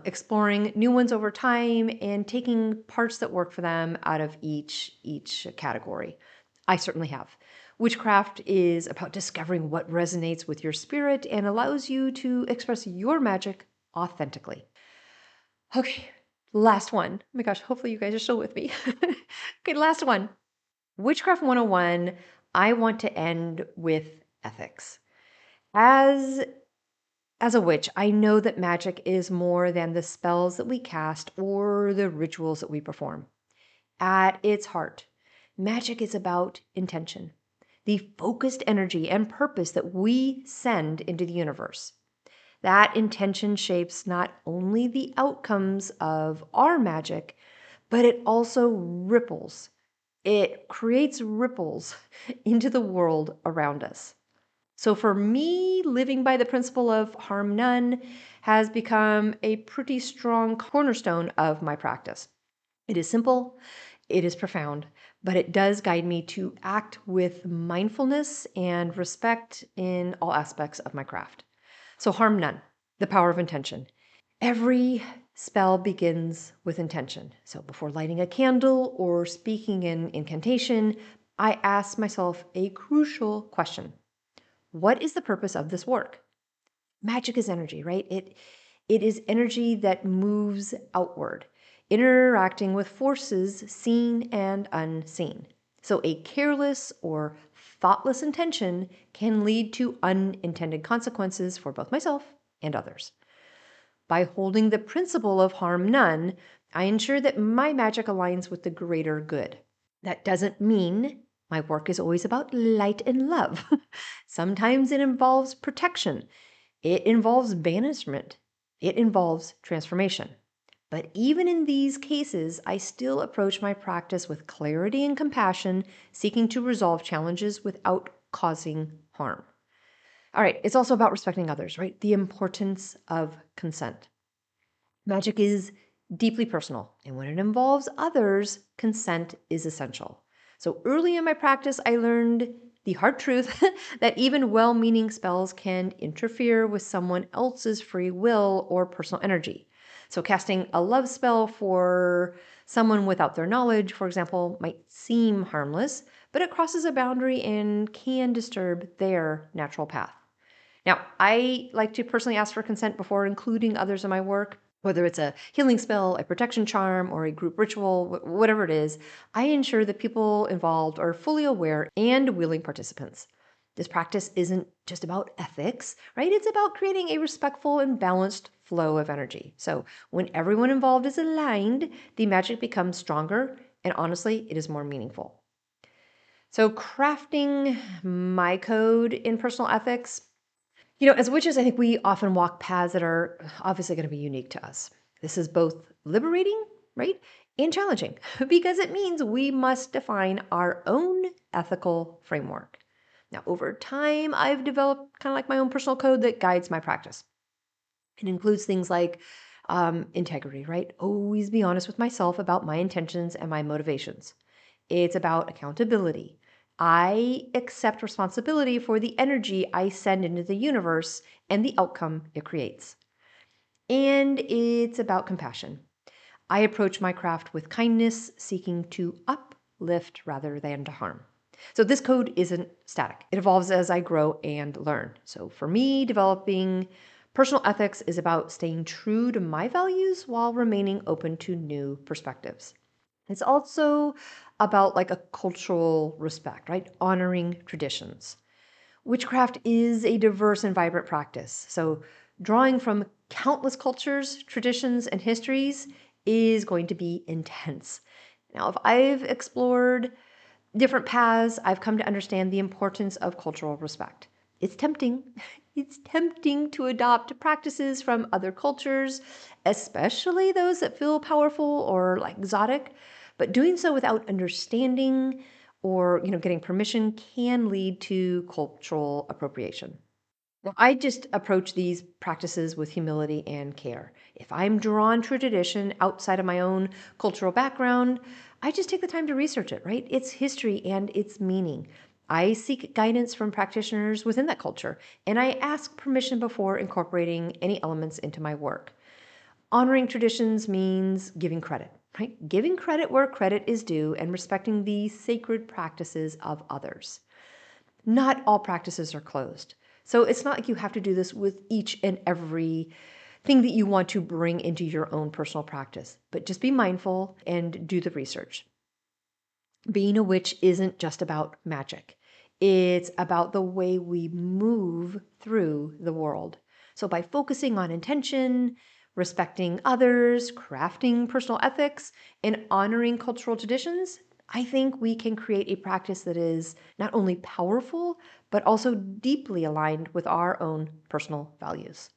Exploring new ones over time and taking parts that work for them out of each category. I certainly have. Witchcraft is about discovering what resonates with your spirit and allows you to express your magic authentically. Okay, last one. Oh my gosh, hopefully you guys are still with me. Okay, last one. Witchcraft 101, I want to end with ethics. As a witch, I know that magic is more than the spells that we cast or the rituals that we perform. At its heart, magic is about intention, the focused energy and purpose that we send into the universe. That intention shapes not only the outcomes of our magic, but it also ripples. It creates ripples into the world around us. So for me, living by the principle of harm none has become a pretty strong cornerstone of my practice. It is simple, it is profound, but it does guide me to act with mindfulness and respect in all aspects of my craft. So harm none, the power of intention. Every spell begins with intention. So before lighting a candle or speaking an incantation, I ask myself a crucial question. What is the purpose of this work? Magic is energy, right? It is energy that moves outward, interacting with forces seen and unseen. So a careless or thoughtless intention can lead to unintended consequences for both myself and others. By holding the principle of harm none, I ensure that my magic aligns with the greater good. That doesn't mean my work is always about light and love. Sometimes it involves protection, it involves banishment, it involves transformation. But even in these cases, I still approach my practice with clarity and compassion, seeking to resolve challenges without causing harm. All right, it's also about respecting others, right? The importance of consent. Magic is deeply personal, and when it involves others, consent is essential. So early in my practice, I learned the hard truth that even well meaning spells can interfere with someone else's free will or personal energy. So, casting a love spell for someone without their knowledge, for example, might seem harmless, but it crosses a boundary and can disturb their natural path. Now, I like to personally ask for consent before including others in my work, whether it's a healing spell, a protection charm, or a group ritual, whatever it is. I ensure that people involved are fully aware and willing participants. This practice isn't just about ethics, right? It's about creating a respectful and balanced flow of energy. So when everyone involved is aligned, the magic becomes stronger, and honestly, it is more meaningful. So crafting my code in personal ethics, as witches, I think we often walk paths that are obviously going to be unique to us. This is both liberating, right, and challenging because it means we must define our own ethical framework. Now, over time, I've developed kind of like my own personal code that guides my practice. It includes things like integrity, right? Always be honest with myself about my intentions and my motivations. It's about accountability. I accept responsibility for the energy I send into the universe and the outcome it creates. And it's about compassion. I approach my craft with kindness, seeking to uplift rather than to harm. So this code isn't static. It evolves as I grow and learn. So for me, developing personal ethics is about staying true to my values while remaining open to new perspectives. It's also about like a cultural respect, right? Honoring traditions. Witchcraft is a diverse and vibrant practice. So drawing from countless cultures, traditions, and histories is going to be intense. Now, if I've explored different paths, I've come to understand the importance of cultural respect. It's tempting. It's tempting to adopt practices from other cultures, especially those that feel powerful or like exotic. But doing so without understanding or getting permission can lead to cultural appropriation. Well, I just approach these practices with humility and care. If I'm drawn to a tradition outside of my own cultural background, I just take the time to research it, right? Its history and its meaning. I seek guidance from practitioners within that culture, and I ask permission before incorporating any elements into my work. Honoring traditions means giving credit, right? Giving credit where credit is due and respecting the sacred practices of others. Not all practices are closed. So it's not like you have to do this with each and every thing that you want to bring into your own personal practice. But just be mindful and do the research. Being a witch isn't just about magic. It's about the way we move through the world. So by focusing on intention, respecting others, crafting personal ethics, and honoring cultural traditions, I think we can create a practice that is not only powerful, but also deeply aligned with our own personal values.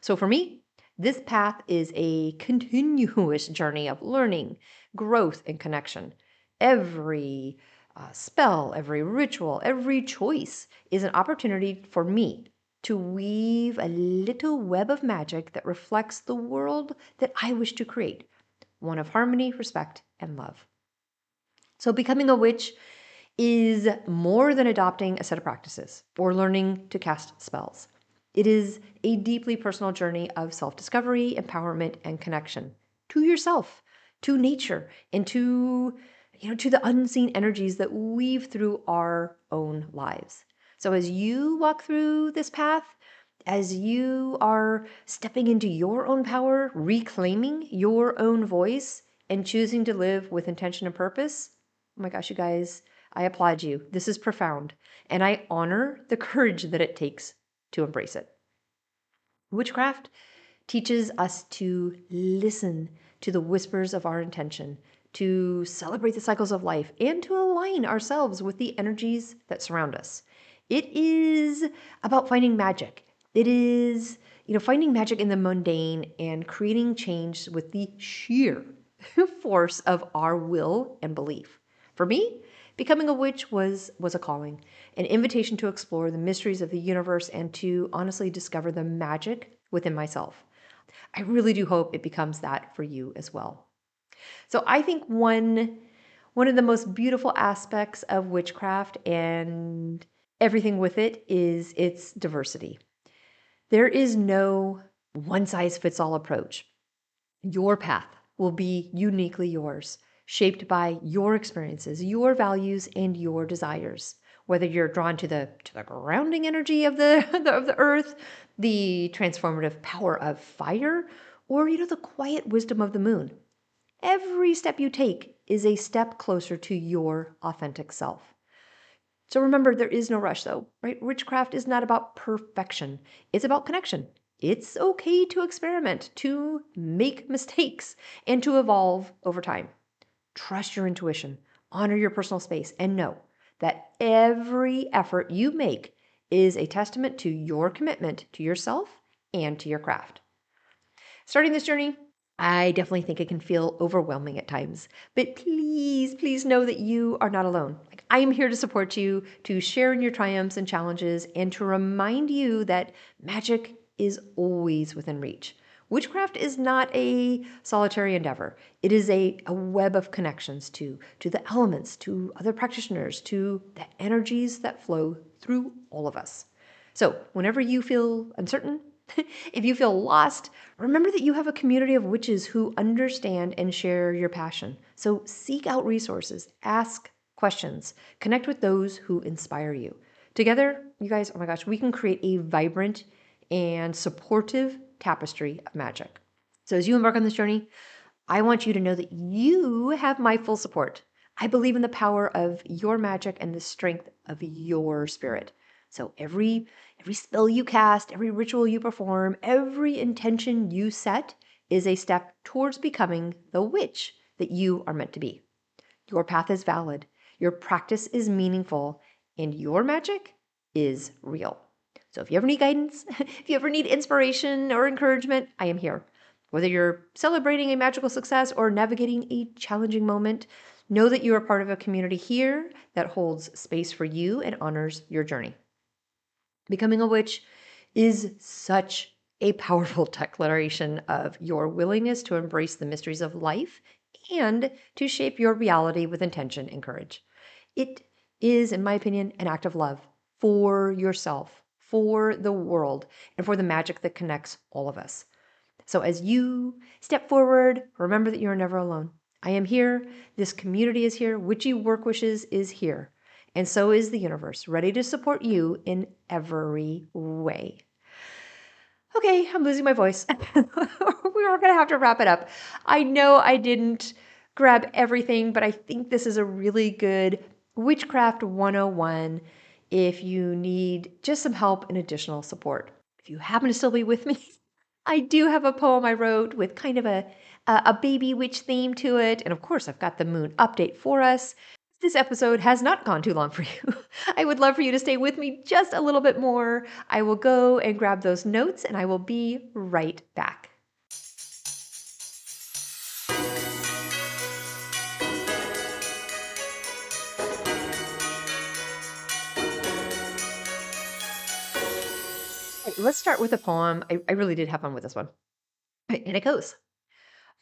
So for me, this path is a continuous journey of learning, growth, and connection. Every spell, every ritual, every choice is an opportunity for me to weave a little web of magic that reflects the world that I wish to create, one of harmony, respect, and love. So, becoming a witch is more than adopting a set of practices or learning to cast spells. It is a deeply personal journey of self discovery, empowerment, and connection to yourself, to nature, and to the unseen energies that weave through our own lives. So, as you walk through this path, as you are stepping into your own power, reclaiming your own voice, and choosing to live with intention and purpose, oh my gosh, you guys, I applaud you. This is profound, and I honor the courage that it takes to embrace it. Witchcraft teaches us to listen to the whispers of our intention, to celebrate the cycles of life, and to align ourselves with the energies that surround us. It is about finding magic. It is, finding magic in the mundane and creating change with the sheer force of our will and belief. For me, becoming a witch was a calling, an invitation to explore the mysteries of the universe and to honestly discover the magic within myself. I really do hope it becomes that for you as well. So I think one of the most beautiful aspects of witchcraft and everything with it is its diversity. There is no one size fits all approach. Your path will be uniquely yours, shaped by your experiences, your values, and your desires. Whether you're drawn to the grounding energy of the of the earth, the transformative power of fire, or the quiet wisdom of the moon. Every step you take is a step closer to your authentic self. So remember, there is no rush though, right? Witchcraft is not about perfection. It's about connection. It's okay to experiment, to make mistakes, and to evolve over time. Trust your intuition, honor your personal space, and know that every effort you make is a testament to your commitment to yourself and to your craft. Starting this journey, I definitely think it can feel overwhelming at times, but please, please know that you are not alone. Like, I am here to support you, to share in your triumphs and challenges, and to remind you that magic is always within reach. Witchcraft is not a solitary endeavor. It is a web of connections to the elements, to other practitioners, to the energies that flow through all of us. So, whenever you feel uncertain, if you feel lost, remember that you have a community of witches who understand and share your passion. So seek out resources, ask questions, connect with those who inspire you. Together, you guys, oh my gosh, we can create a vibrant and supportive tapestry of magic. So as you embark on this journey, I want you to know that you have my full support. I believe in the power of your magic and the strength of your spirit. So every spell you cast, every ritual you perform, every intention you set is a step towards becoming the witch that you are meant to be. Your path is valid, your practice is meaningful, and your magic is real. So if you ever need guidance, if you ever need inspiration or encouragement, I am here. Whether you're celebrating a magical success or navigating a challenging moment, know that you are part of a community here that holds space for you and honors your journey. Becoming a witch is such a powerful declaration of your willingness to embrace the mysteries of life and to shape your reality with intention and courage. It is, in my opinion, an act of love for yourself, for the world, and for the magic that connects all of us. So as you step forward, remember that you are never alone. I am here. This community is here. Witchy Work Wishes is here. And so is the universe, ready to support you in every way. Okay, I'm losing my voice. We are going to have to wrap it up. I know I didn't grab everything, but I think this is a really good Witchcraft 101 if you need just some help and additional support. If you happen to still be with me, I do have a poem I wrote with kind of a baby witch theme to it. And of course, I've got the moon update for us. This episode has not gone too long for you. I would love for you to stay with me just a little bit more. I will go and grab those notes and I will be right back. Let's start with a poem. I really did have fun with this one. And it goes.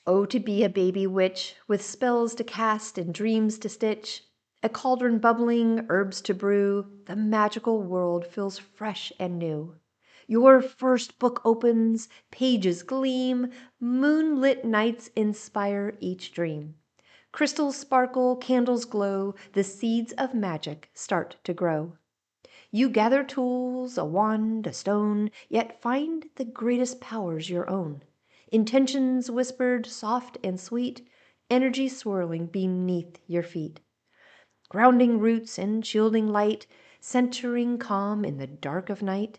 Oh, to be a baby witch, with spells to cast and dreams to stitch, a cauldron bubbling, herbs to brew, the magical world feels fresh and new. Your first book opens, pages gleam, moonlit nights inspire each dream. Crystals sparkle, candles glow, the seeds of magic start to grow. You gather tools, a wand, a stone, yet find the greatest powers your own. Intentions whispered, soft and sweet, energy swirling beneath your feet. Grounding roots and shielding light, centering calm in the dark of night.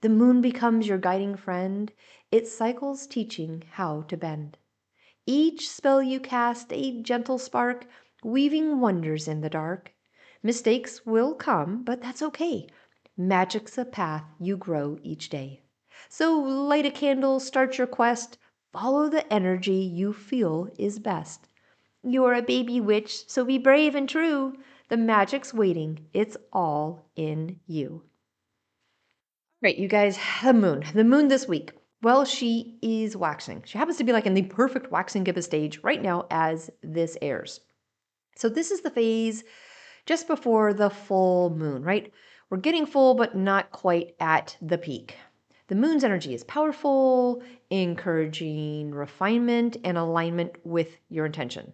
The moon becomes your guiding friend, it cycles teaching how to bend. Each spell you cast, a gentle spark, weaving wonders in the dark. Mistakes will come, but that's okay. Magic's a path you grow each day. So light a candle, start your quest, follow the energy you feel is best. You're a baby witch, so be brave and true. The magic's waiting, it's all in you. Great, you guys, the moon. The moon this week. Well, she is waxing. She happens to be like in the perfect waxing gibbous stage right now as this airs. So this is the phase just before the full moon, right? We're getting full, but not quite at the peak. The moon's energy is powerful, encouraging refinement and alignment with your intention.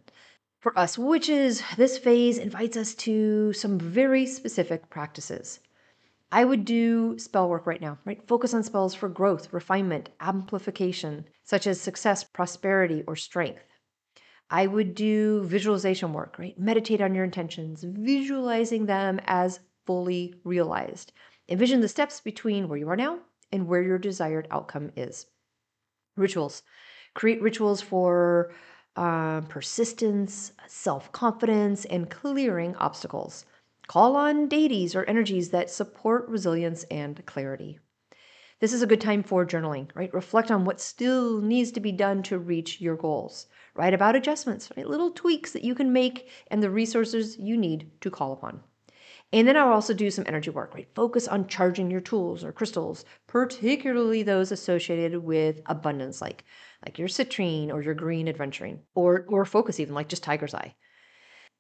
For us witches, this phase invites us to some very specific practices. I would do spell work right now, right? Focus on spells for growth, refinement, amplification, such as success, prosperity, or strength. I would do visualization work, right? Meditate on your intentions, visualizing them as fully realized. Envision the steps between where you are now and where your desired outcome is. Rituals. Create rituals for persistence, self-confidence, and clearing obstacles. Call on deities or energies that support resilience and clarity. This is a good time for journaling, right? Reflect on what still needs to be done to reach your goals. Write about adjustments, right? Little tweaks that you can make and the resources you need to call upon. And then I'll also do some energy work, right? Focus on charging your tools or crystals, particularly those associated with abundance, like your citrine or your green adventuring, or focus even like just tiger's eye.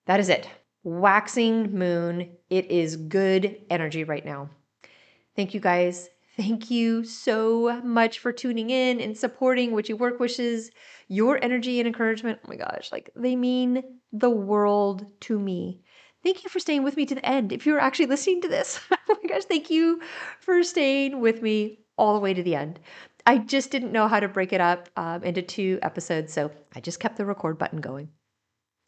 That is it. Waxing moon. It is good energy right now. Thank you guys. Thank you so much for tuning in and supporting Witchy Work Wishes. Your energy and encouragement, oh my gosh, like they mean the world to me. Thank you for staying with me to the end. If you're actually listening to this, oh my gosh, thank you for staying with me all the way to the end. I just didn't know how to break it up into 2 episodes, so I just kept the record button going.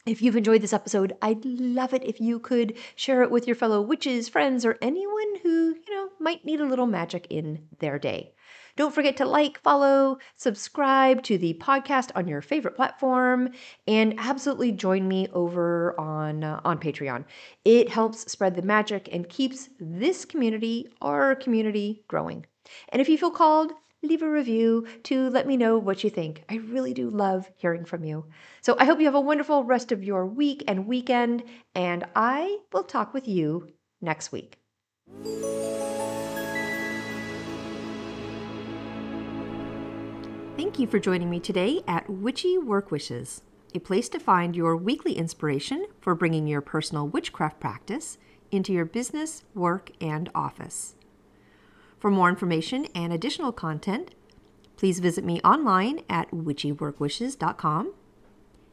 If you've enjoyed this episode, I'd love it if you could share it with your fellow witches, friends, or anyone who, might need a little magic in their day. Don't forget to like, follow, subscribe to the podcast on your favorite platform, and absolutely join me over on Patreon. It helps spread the magic and keeps this community, our community, growing. And if you feel called, leave a review to let me know what you think. I really do love hearing from you. So I hope you have a wonderful rest of your week and weekend, and I will talk with you next week. Thank you for joining me today at Witchy Work Wishes, a place to find your weekly inspiration for bringing your personal witchcraft practice into your business, work, and office. For more information and additional content, please visit me online at witchyworkwishes.com.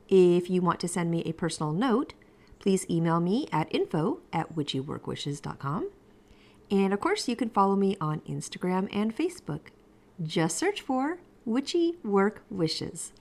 If you want to send me a personal note, please email me at info@witchyworkwishes.com. And of course, you can follow me on Instagram and Facebook. Just search for Witchy Work Wishes.